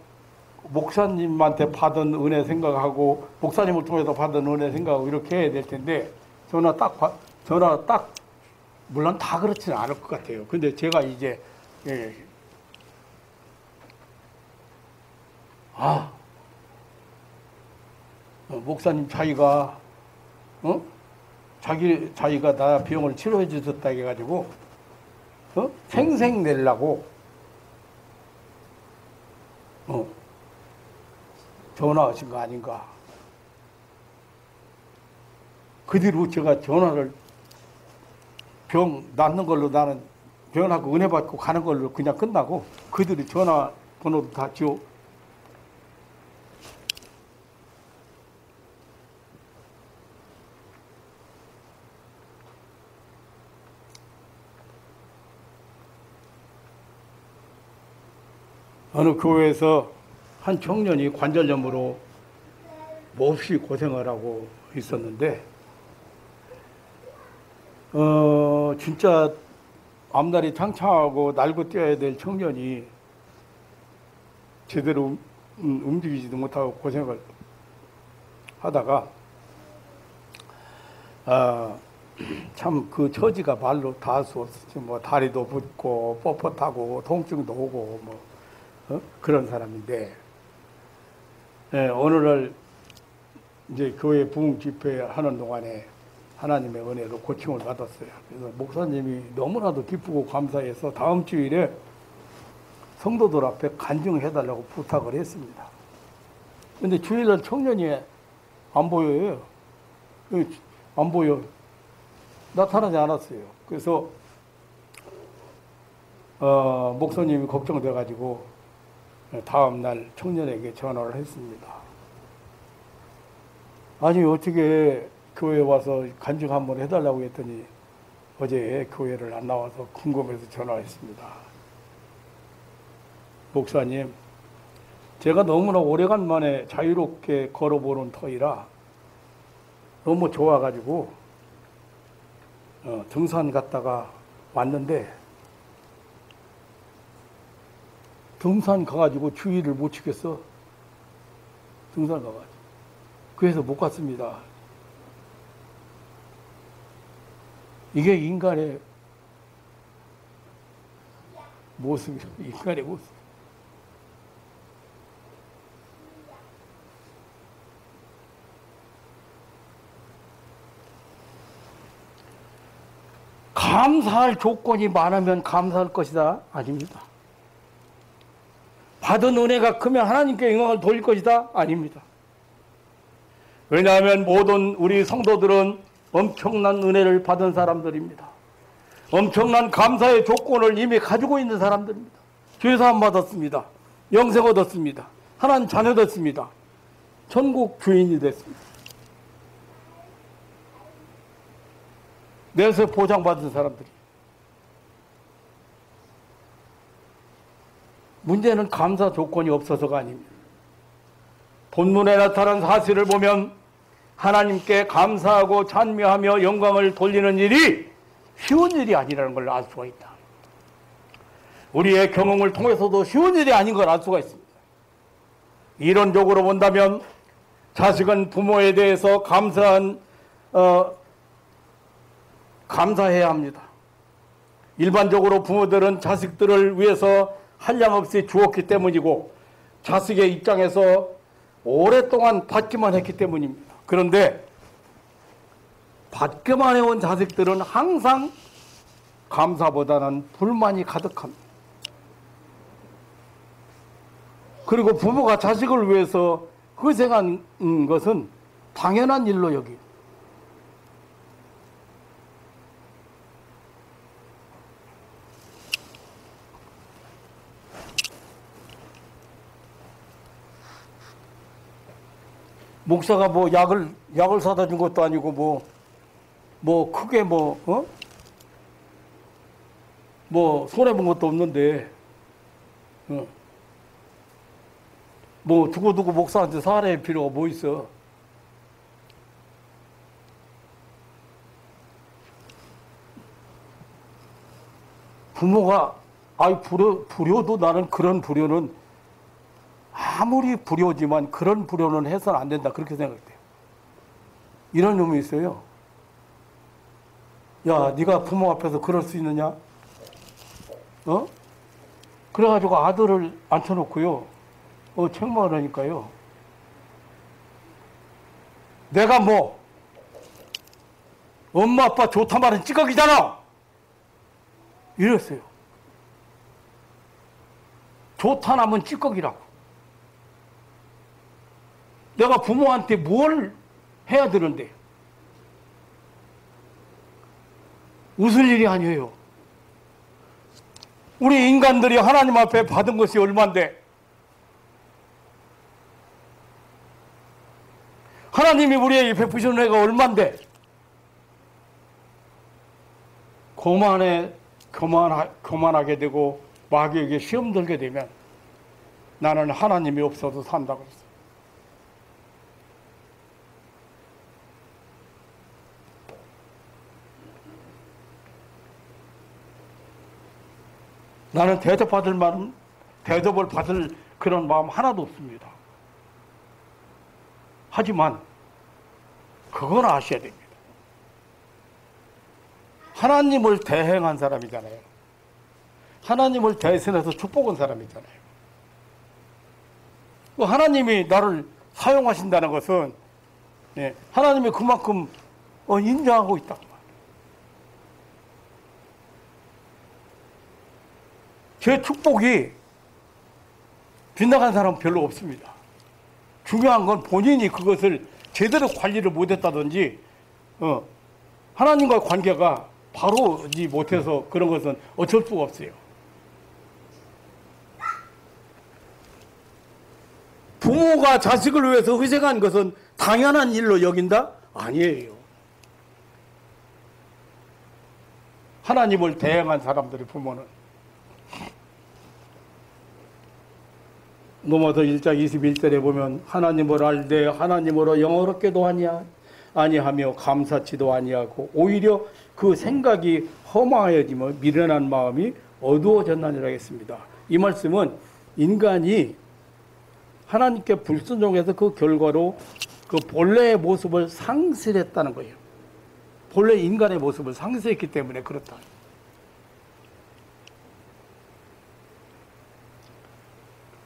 목사님한테 받은 은혜 생각하고 목사님을 통해서 받은 은혜 생각하고 이렇게 해야 될 텐데 전화 딱 물론 다 그렇지는 않을 것 같아요. 근데 제가 이제 목사님 자기가 자기가 나 병을 치료해 주셨다 해가지고 생생 내려고 전화하신 거 아닌가. 그 뒤로 제가 전화를 병 낫는 걸로 나는 병하고 은혜 받고 가는 걸로 그냥 끝나고 그 뒤로 전화번호도 다 지워. 어느 교회에서 한 청년이 관절염으로 몹시 고생을 하고 있었는데 진짜 앞날이 창창하고 날고 뛰어야 될 청년이 제대로 움직이지도 못하고 고생을 하다가 참 그 처지가 말로 다 할 수 없었지. 뭐 다리도 붓고 뻣뻣하고 통증도 오고 뭐 그런 사람인데 오늘날 이제 교회 부흥 집회 하는 동안에 하나님의 은혜로 고침을 받았어요. 그래서 목사님이 너무나도 기쁘고 감사해서 다음 주일에 성도들 앞에 간증해달라고 부탁을 했습니다. 근데 주일날 청년이 안 보여요. 안 보여. 나타나지 않았어요. 그래서 목사님이 걱정돼가지고 다음날 청년에게 전화를 했습니다. 아니 어떻게 교회 와서 간증 한번 해달라고 했더니 어제 교회를 안 나와서 궁금해서 전화했습니다. 목사님, 제가 너무나 오래간만에 자유롭게 걸어보는 터이라 너무 좋아가지고 등산 갔다가 왔는데 등산 가가지고 주의를 못 지켰어. 등산 가가지고. 그래서 못 갔습니다. 이게 인간의 모습이에요. 인간의 모습. 감사할 조건이 많으면 감사할 것이다? 아닙니다. 받은 은혜가 크면 하나님께 영광을 돌릴 것이다? 아닙니다. 왜냐하면 모든 우리 성도들은 엄청난 은혜를 받은 사람들입니다. 엄청난 감사의 조건을 이미 가지고 있는 사람들입니다. 죄사함 받았습니다. 영생 얻었습니다. 하나님 자녀 됐습니다. 천국 주인이 됐습니다. 내세 보장받은 사람들이. 문제는 감사 조건이 없어서가 아닙니다. 본문에 나타난 사실을 보면 하나님께 감사하고 찬미하며 영광을 돌리는 일이 쉬운 일이 아니라는 걸 알 수가 있다. 우리의 경험을 통해서도 쉬운 일이 아닌 걸 알 수가 있습니다. 이론적으로 본다면 자식은 부모에 대해서 감사해야 합니다. 일반적으로 부모들은 자식들을 위해서 한량없이 주었기 때문이고 자식의 입장에서 오랫동안 받기만 했기 때문입니다. 그런데 받기만 해온 자식들은 항상 감사보다는 불만이 가득합니다. 그리고 부모가 자식을 위해서 희생한 것은 당연한 일로 여깁니다. 목사가 뭐 약을 사다 준 것도 아니고 크게 손해본 것도 없는데, 두고두고 목사한테 사례할 필요가 뭐 있어. 부모가, 불효도 나는 그런 불효는 아무리 불효지만 그런 불효는 해서는 안 된다. 그렇게 생각돼요. 이런 놈이 있어요. 야, 네가 부모 앞에서 그럴 수 있느냐? 그래가지고 아들을 앉혀놓고요. 책망하니까요. 내가 엄마 아빠 좋다 말은 찌꺼기잖아. 이랬어요. 좋다 나면 찌꺼기라고. 내가 부모한테 뭘 해야 되는데? 웃을 일이 아니에요. 우리 인간들이 하나님 앞에 받은 것이 얼만데? 하나님이 우리에게 베푸신 은혜가 얼만데? 교만하게 되고 마귀에게 시험 들게 되면 나는 하나님이 없어도 산다고 했어요. 나는 대접을 받을 그런 마음 하나도 없습니다. 하지만 그건 아셔야 됩니다. 하나님을 대행한 사람이잖아요. 하나님을 대신해서 축복한 사람이잖아요. 하나님이 나를 사용하신다는 것은 하나님이 그만큼 인정하고 있다. 제 축복이 빗나간 사람은 별로 없습니다. 중요한 건 본인이 그것을 제대로 관리를 못했다든지 하나님과 관계가 바로지 못해서 그런 것은 어쩔 수가 없어요. 부모가 자식을 위해서 희생한 것은 당연한 일로 여긴다? 아니에요. 하나님을 대행한 사람들의 부모는. 로마서 1장 21절에 보면 하나님을 알되 하나님으로 영어롭게도 아니하며 감사치도 아니하고 오히려 그 생각이 허망하여지며 미련한 마음이 어두워졌나니라 했습니다. 이 말씀은 인간이 하나님께 불순종해서 그 결과로 그 본래의 모습을 상실했다는 거예요. 본래 인간의 모습을 상실했기 때문에 그렇다.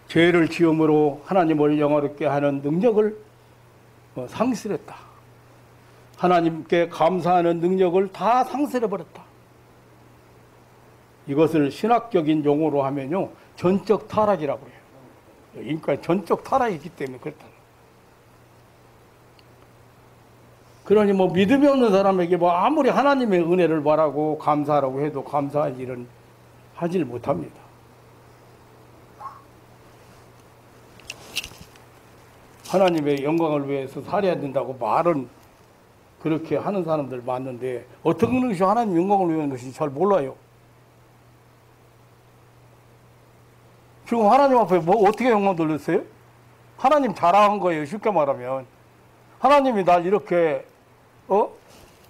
죄를 지음으로 하나님을 영화롭게 하는 능력을 상실했다. 하나님께 감사하는 능력을 다 상실해버렸다. 이것을 신학적인 용어로 하면요, 전적 타락이라고 해요. 인간 전적 타락이기 때문에 그렇다. 그러니 뭐 믿음이 없는 사람에게 뭐 아무리 하나님의 은혜를 바라고 감사하라고 해도 감사한 일은 하질 못합니다. 하나님의 영광을 위해서 살아야 된다고 말은 그렇게 하는 사람들 많은데 어떤 것이 하나님 영광을 위한 것인지 잘 몰라요. 지금 하나님 앞에 뭐 어떻게 영광 돌렸어요? 하나님 자랑한 거예요. 쉽게 말하면 하나님이 날 이렇게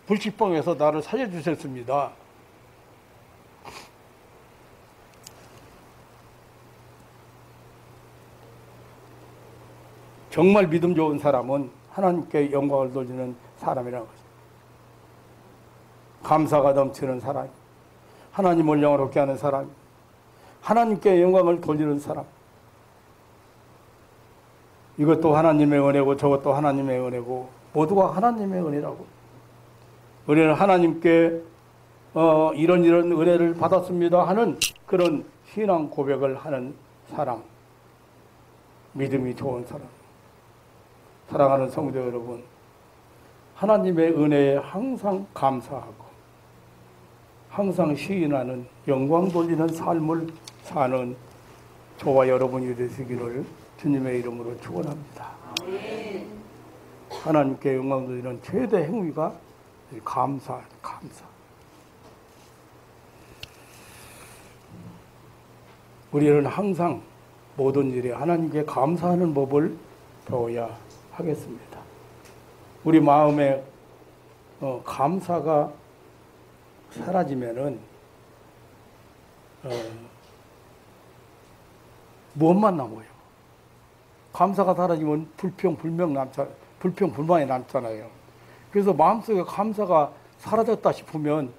불식방에서 나를 살려주셨습니다. 정말 믿음 좋은 사람은 하나님께 영광을 돌리는 사람이라는 거죠. 감사가 넘치는 사람, 하나님을 영화롭게 하는 사람, 하나님께 영광을 돌리는 사람. 이것도 하나님의 은혜고 저것도 하나님의 은혜고 모두가 하나님의 은혜라고. 우리는 하나님께 이런 은혜를 받았습니다 하는 그런 신앙 고백을 하는 사람, 믿음이 좋은 사람. 사랑하는 성도 여러분, 하나님의 은혜에 항상 감사하고 항상 시인하는 영광 돌리는 삶을 사는 저와 여러분이 되시기를 주님의 이름으로 축원합니다. 하나님께 영광 돌리는 최대 행위가 감사. 우리는 항상 모든 일에 하나님께 감사하는 법을 배워야 하겠습니다. 우리 마음에 감사가 사라지면은 무엇만 남아요? 감사가 사라지면 불평불만이 남잖아요. 그래서 마음속에 감사가 사라졌다 싶으면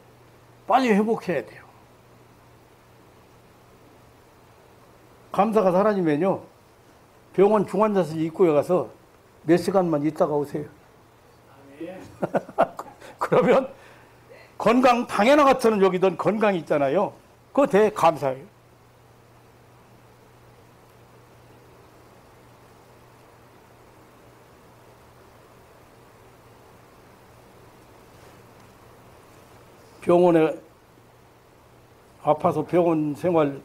빨리 회복해야 돼요. 감사가 사라지면요, 병원 중환자실 입구에 가서 몇 시간만 있다가 오세요. 그러면 건강, 당연한 것처럼 여기던 건강이 있잖아요. 그거 되게 감사해요. 병원에 아파서 병원 생활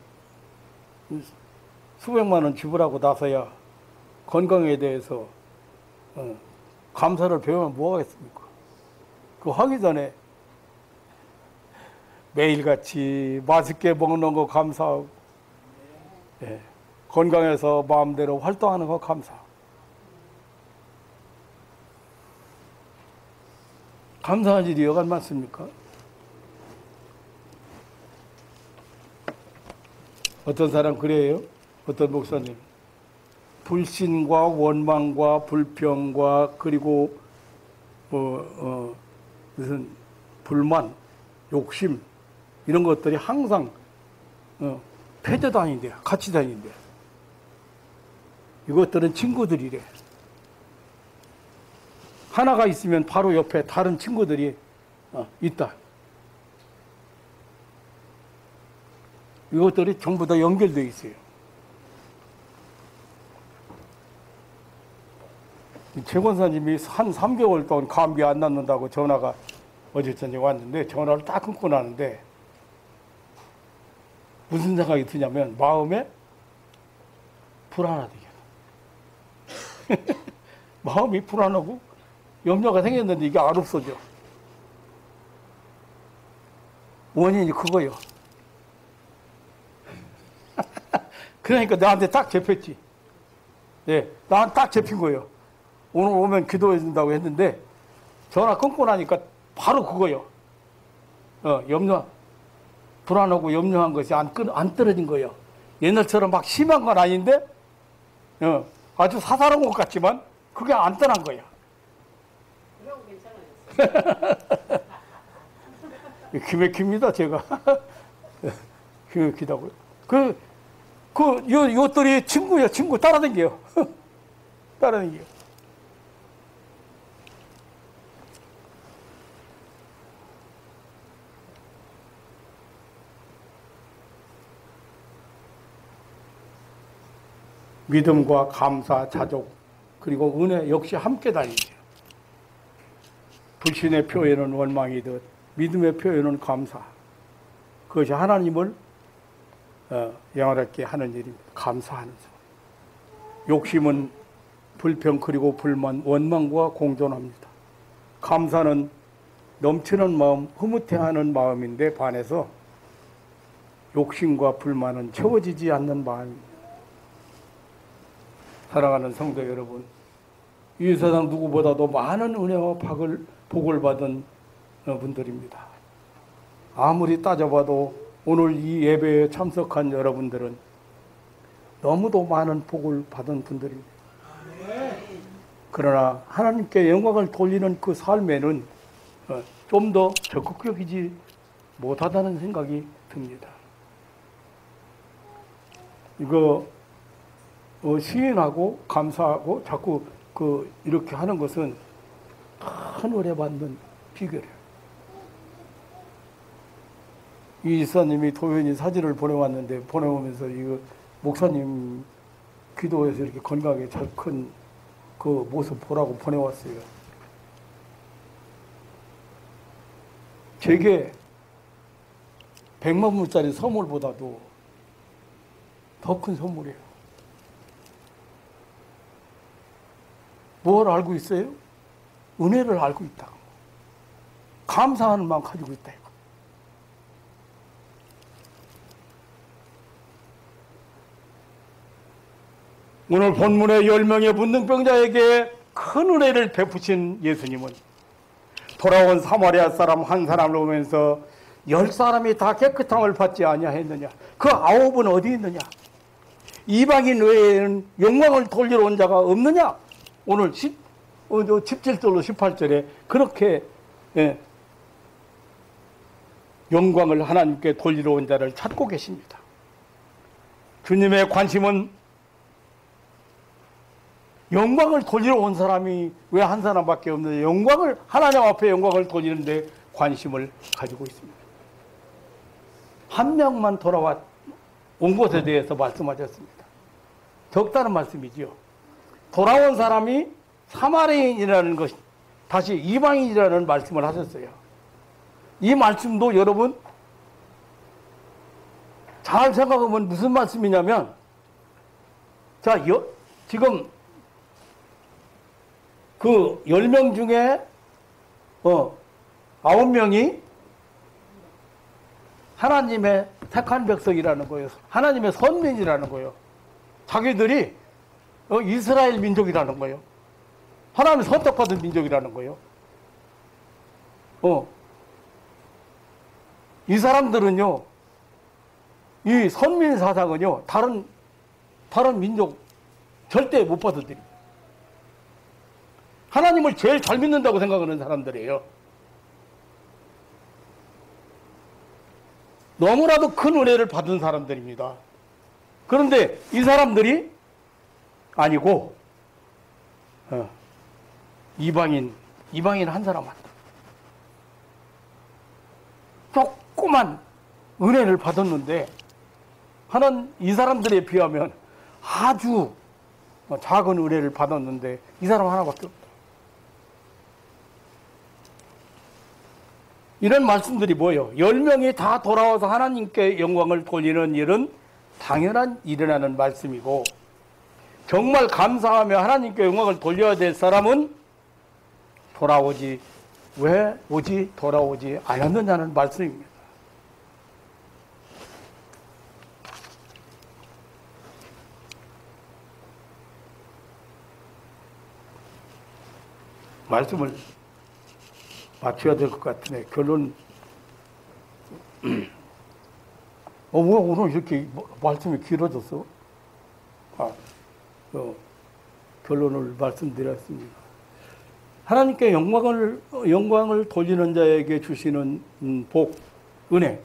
수백만 원 지불하고 나서야 건강에 대해서 감사를 배우면 뭐 하겠습니까? 그 하기 전에 매일같이 맛있게 먹는 거 감사하고, 건강해서 마음대로 활동하는 거 감사. 감사한 일이 여간 많습니까? 어떤 사람 그래요? 어떤 목사님, 불신과 원망과 불평과 그리고 무슨 불만, 욕심 이런 것들이 항상 패대 다닌대, 같이 다닌대. 이것들은 친구들이래. 하나가 있으면 바로 옆에 다른 친구들이 있다. 이것들이 전부 다 연결되어 있어요. 최 권사님이 한 3개월 동안 감기 안 낫는다고 전화가 어제 저녁에 왔는데 전화를 딱 끊고 나는데 무슨 생각이 드냐면 마음에 불안하대요. 마음이 불안하고 염려가 생겼는데 이게 안 없어져. 원인이 그거요. 그러니까 나한테 딱 잡혔지. 예, 나한테 딱 잡힌 거예요. 오늘 오면 기도해 준다고 했는데 전화 끊고 나니까 바로 그거요. 불안하고 염려한 것이 안 떨어진 거예요. 옛날처럼 막 심한 건 아닌데, 아주 사사로운 것 같지만, 그게 안 떠난 거예요. 그럼 괜찮아요. 기맥힙니다, 제가. 기맥히다고요. 요들이 친구예요, 친구. 따라다녀요. 따라다녀요. 믿음과 감사, 자족, 그리고 은혜 역시 함께 다니죠. 불신의 표현은 원망이듯 믿음의 표현은 감사. 그것이 하나님을 영화롭게 하는 일입니다. 감사하는 것. 욕심은 불평 그리고 불만, 원망과 공존합니다. 감사는 넘치는 마음, 흐뭇해하는 마음인데 반해서 욕심과 불만은 채워지지 않는 마음입니다. 사랑하는 성도 여러분, 이 세상 누구보다도 많은 은혜와 복을 받은 분들입니다. 아무리 따져봐도 오늘 이 예배에 참석한 여러분들은 너무도 많은 복을 받은 분들입니다. 그러나 하나님께 영광을 돌리는 그 삶에는 좀 더 적극적이지 못하다는 생각이 듭니다. 이거 시인하고 감사하고 자꾸 이렇게 하는 것은 큰 은혜 받는 비결이에요. 이 이사님이 도현이 사진을 보내왔는데 보내오면서 이거 목사님 기도해서 이렇게 건강하게 잘 큰 그 모습 보라고 보내왔어요. 제게 100만 불짜리 선물보다도 더 큰 선물이에요. 뭘 알고 있어요? 은혜를 알고 있다. 감사하는 마음 가지고 있다. 오늘 본문의 10명의 문둥병자에게 큰 은혜를 베푸신 예수님은 돌아온 사마리아 사람 한 사람을 오면서 10사람이 다 깨끗함을 받지 아니하였느냐? 그 9은 어디 있느냐? 이방인 외에는 영광을 돌리러 온 자가 없느냐? 오늘 17절로 18절에 그렇게 영광을 하나님께 돌리러 온 자를 찾고 계십니다. 주님의 관심은 영광을 돌리러 온 사람이 왜 한 사람밖에 없는데 하나님 앞에 영광을 돌리는데 관심을 가지고 있습니다. 한 명만 돌아와 온 것에 대해서 말씀하셨습니다. 적다는 말씀이지요. 돌아온 사람이 사마리아인이라는 것이 다시 이방인이라는 말씀을 하셨어요. 이 말씀도 여러분 잘 생각하면 무슨 말씀이냐면 지금 그 10명 중에 9명이 하나님의 택한 백성이라는 거예요. 하나님의 선민이라는 거예요. 자기들이 이스라엘 민족이라는 거예요. 하나님의 선택받은 민족이라는 거예요. 이 사람들은요, 이 선민 사상은요, 다른 민족 절대 못 받아들여요. 하나님을 제일 잘 믿는다고 생각하는 사람들이에요. 너무나도 큰 은혜를 받은 사람들입니다. 그런데 이 사람들이 아니고 이방인 한 사람만 조그만 은혜를 받았는데 이 사람들에 비하면 아주 작은 은혜를 받았는데 이 사람 하나밖에 없다. 이런 말씀들이 뭐예요? 10명이 다 돌아와서 하나님께 영광을 돌리는 일은 당연한 일이라는 말씀이고, 정말 감사하며 하나님께 영광을 돌려야 될 사람은 돌아오지 않았느냐는 말씀입니다. 말씀을 맞춰야 될 것 같으네. 결론. 왜 오늘 이렇게 말씀이 길어졌어? 결론을 말씀드렸습니다. 하나님께 영광을 돌리는 자에게 주시는 복, 은혜.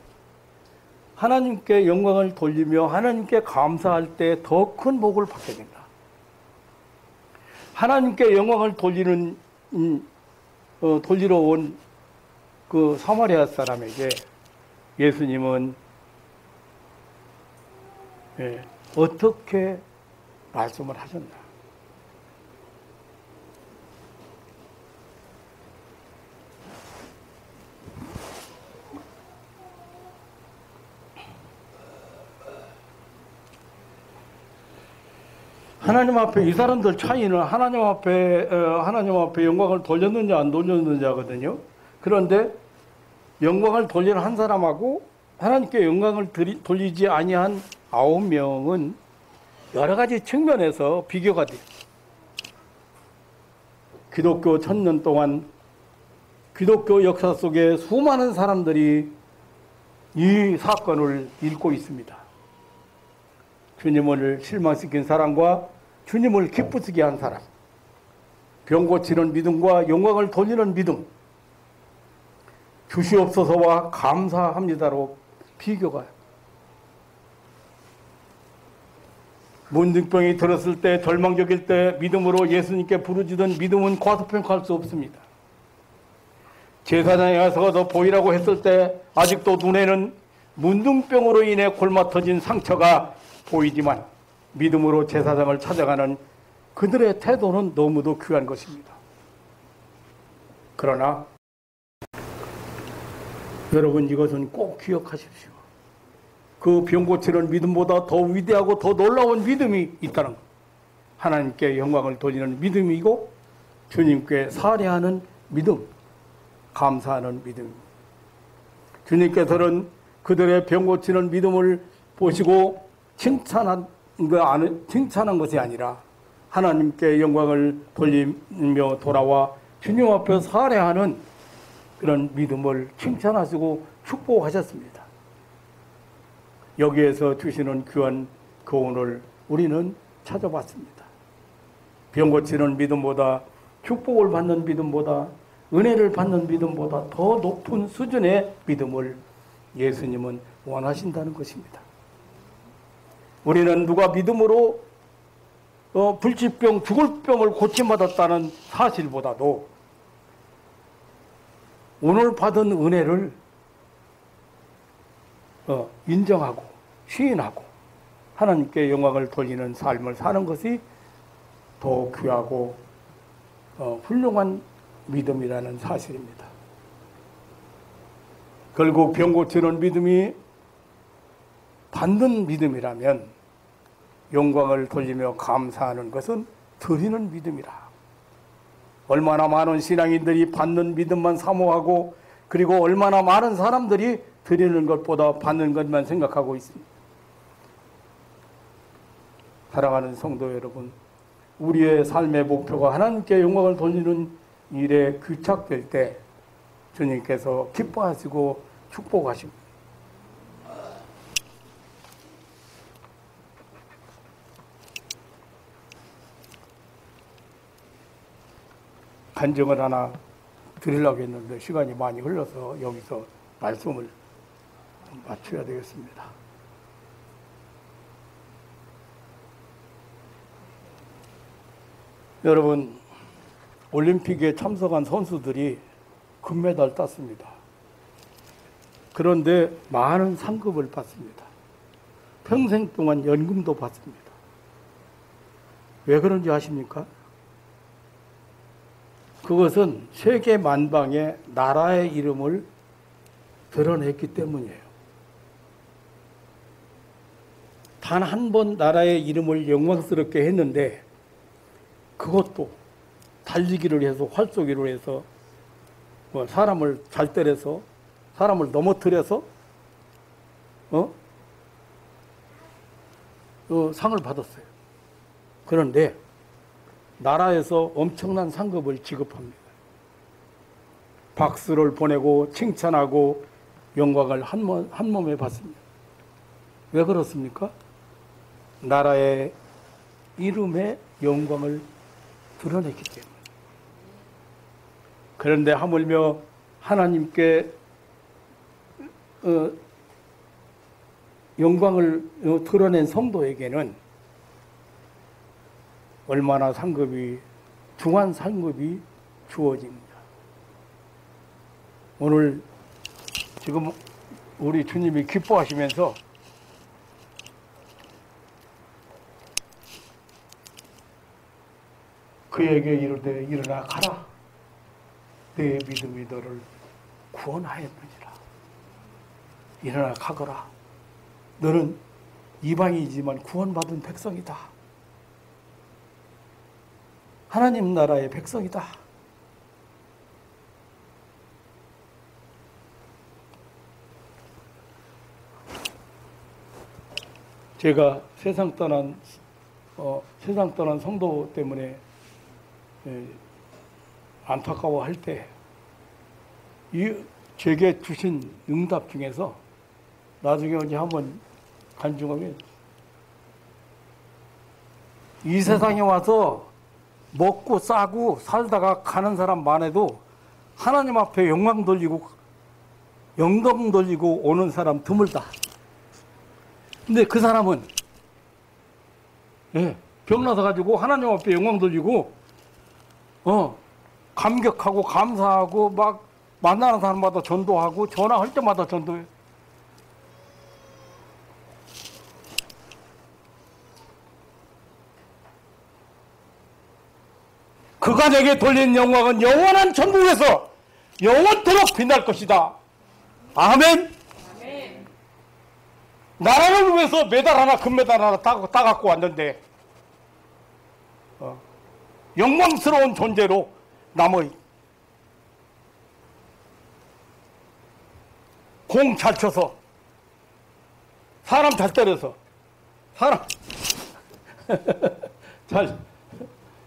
하나님께 영광을 돌리며 하나님께 감사할 때 더 큰 복을 받게 된다. 하나님께 영광을 돌리러 온 그 사마리아 사람에게 예수님은 어떻게 말씀을 하셨나? 하나님 앞에 이 사람들 차이는 하나님 앞에 영광을 돌렸느냐 안 돌렸느냐거든요. 그런데 영광을 돌리는 한 사람하고 하나님께 영광을 돌리지 아니한 9명은 여러 가지 측면에서 비교가 돼요. 기독교 1000년 동안 기독교 역사 속에 수많은 사람들이 이 사건을 읽고 있습니다. 주님을 실망시킨 사람과 주님을 기쁘시게 한 사람, 병 고치는 믿음과 영광을 돌리는 믿음, 주시옵소서와 감사합니다로 비교가. 문둥병이 들었을 때, 절망적일 때 믿음으로 예수님께 부르짖은 믿음은 과소평가할 수 없습니다. 제사장에 가서 너 보이라고 했을 때 아직도 눈에는 문둥병으로 인해 골마 터진 상처가 보이지만 믿음으로 제사장을 찾아가는 그들의 태도는 너무도 귀한 것입니다. 그러나 여러분, 이것은 꼭 기억하십시오. 그 병 고치는 믿음보다 더 위대하고 더 놀라운 믿음이 있다는 것. 하나님께 영광을 돌리는 믿음이고 주님께 사례하는 믿음, 감사하는 믿음. 주님께서는 그들의 병 고치는 믿음을 보시고 칭찬한 것이 아니라 하나님께 영광을 돌리며 돌아와 주님 앞에 사례하는 그런 믿음을 칭찬하시고 축복하셨습니다. 여기에서 주시는 귀한 교훈을 우리는 찾아봤습니다. 병 고치는 믿음보다, 축복을 받는 믿음보다, 은혜를 받는 믿음보다 더 높은 수준의 믿음을 예수님은 원하신다는 것입니다. 우리는 누가 믿음으로 불치병, 죽을 병을 고침받았다는 사실보다도 오늘 받은 은혜를 인정하고 시인하고 하나님께 영광을 돌리는 삶을 사는 것이 더 귀하고 훌륭한 믿음이라는 사실입니다. 결국 병 고치는 믿음이 받는 믿음이라면 영광을 돌리며 감사하는 것은 드리는 믿음이라. 얼마나 많은 신앙인들이 받는 믿음만 사모하고, 그리고 얼마나 많은 사람들이 드리는 것보다 받는 것만 생각하고 있습니다. 사랑하는 성도 여러분, 우리의 삶의 목표가 하나님께 영광을 돌리는 일에 귀착될 때 주님께서 기뻐하시고 축복하십니다. 간증을 하나 드리려고 했는데 시간이 많이 흘러서 여기서 말씀을 마쳐야 되겠습니다. 여러분, 올림픽에 참석한 선수들이 금메달 땄습니다. 그런데 많은 상급을 받습니다. 평생 동안 연금도 받습니다. 왜 그런지 아십니까? 그것은 세계 만방의 나라의 이름을 드러냈기 때문이에요. 단 한 번 나라의 이름을 영광스럽게 했는데 그것도 달리기를 해서 활쏘기를 해서 사람을 잘 때려서 사람을 넘어뜨려서 상을 받았어요. 그런데 나라에서 엄청난 상급을 지급합니다. 박수를 보내고 칭찬하고 영광을 한 몸에 받습니다. 왜 그렇습니까? 나라의 이름의 영광을 드러냈기 때문에. 그런데 하물며 하나님께 영광을 드러낸 성도에게는 얼마나 상급이 중한 상급이 주어집니다. 오늘 지금 우리 주님이 기뻐하시면서 그에게 이르되 일어나 가라. 내 믿음이 너를 구원하였느니라. 일어나 가거라. 너는 이방이지만 구원받은 백성이다. 하나님 나라의 백성이다. 제가 세상 떠난 성도 때문에 안타까워할 때 제게 주신 응답 중에서 나중에 언제 한번 간증하면 이 세상에 와서 먹고 싸고 살다가 가는 사람만 해도 하나님 앞에 영광 돌리고 오는 사람 드물다. 근데 그 사람은 병나서 가지고 하나님 앞에 영광 돌리고 감격하고 감사하고 막 만나는 사람마다 전도하고 전화할 때마다 전도해. 그가 내게 돌린 영광은 영원한 천국에서 영원토록 빛날 것이다. 아멘. 아멘. 나라를 위해서 메달 하나 금메달 하나 따갖고 왔는데 영광스러운 존재로 남의 공 잘 쳐서 사람 잘 때려서 사람 잘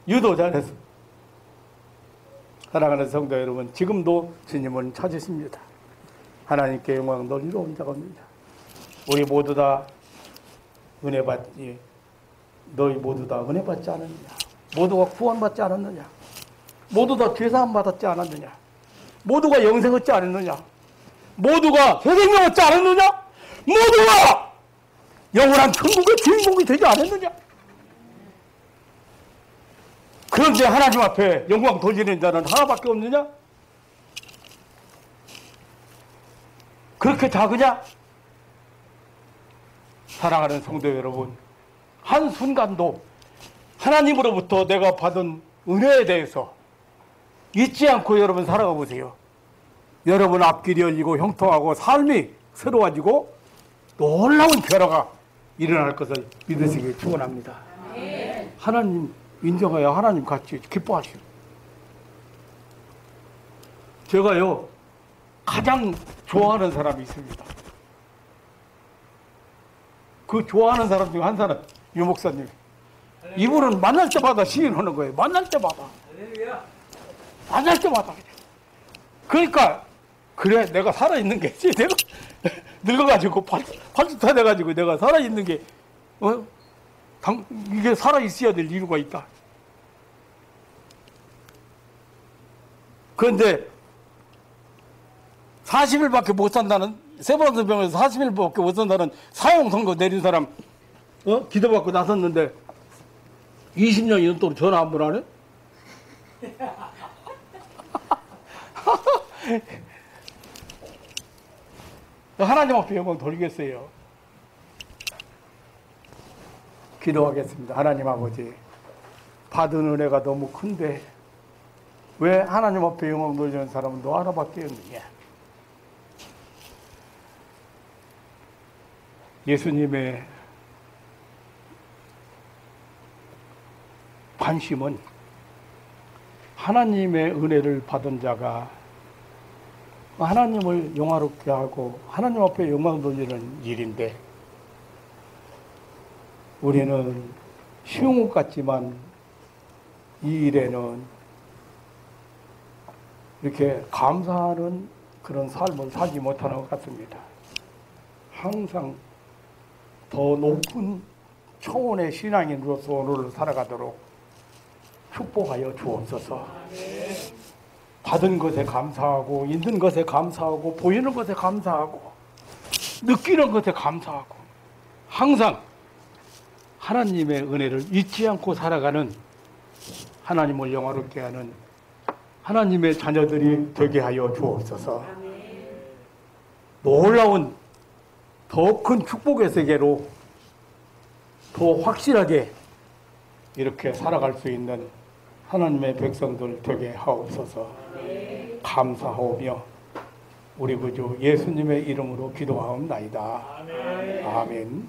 유도 잘해서 사랑하는 성도 여러분, 지금도 주님은 찾으십니다. 하나님께 영광 돌리러 온 자가 없느냐. 우리 모두 다 은혜 받지. 너희 모두 다 은혜 받지 않았느냐. 모두가 구원받지 않았느냐. 모두 다 죄사함 받았지 않았느냐. 모두가 영생 얻지 않았느냐. 모두가 새생명 얻지 않았느냐. 모두가 영원한 천국의 주인공이 되지 않았느냐. 그런데 하나님 앞에 영광 돌리는 자는 하나밖에 없느냐? 그렇게 작으냐? 사랑하는 성도 여러분, 한순간도 하나님으로부터 내가 받은 은혜에 대해서 잊지 않고 여러분 살아가 보세요. 여러분 앞길이 열리고 형통하고 삶이 새로워지고 놀라운 변화가 일어날 것을 믿으시기 축원합니다. 하나님 인정하여 하나님 같이 기뻐하시오. 제가요 가장 좋아하는 사람이 있습니다. 그 좋아하는 사람 중에 한 사람 유 목사님. 이분은 만날 때마다 시인하는 거예요. 만날 때마다. 만날 때마다. 그러니까 그래 내가 살아있는 게 내가 늙어가지고 팔뚝 돼가지고 내가 살아있는 게 이게 살아있어야 될 이유가 있다. 그런데 40일밖에 못 산다는, 세브란스병원에서 40일밖에 못 산다는 사형 선고 내린 사람 기도받고 나섰는데 20년이 넘도록 전화 한 번 안 해? 하나님 앞에 영광 돌리겠어요. 기도하겠습니다. 하나님 아버지, 받은 은혜가 너무 큰데 왜 하나님 앞에 영광 돌리는 사람은 너 하나밖에 없느냐. 예수님의 관심은 하나님의 은혜를 받은 자가 하나님을 영화롭게 하고 하나님 앞에 영광 돌리는 일인데, 우리는 쉬운 것 같지만 이 일에는 이렇게 감사하는 그런 삶을 살지 못하는 것 같습니다. 항상 더 높은 초원의 신앙인으로서 오늘을 살아가도록 축복하여 주옵소서. 받은 것에 감사하고, 있는 것에 감사하고, 보이는 것에 감사하고, 느끼는 것에 감사하고, 항상 하나님의 은혜를 잊지 않고 살아가는, 하나님을 영화롭게 하는 하나님의 자녀들이 되게 하여 주옵소서. 놀라운 더 큰 축복의 세계로 더 확실하게 이렇게 살아갈 수 있는 하나님의 백성들 되게 하옵소서. 감사하오며 우리 구주 예수님의 이름으로 기도하옵나이다. 아멘.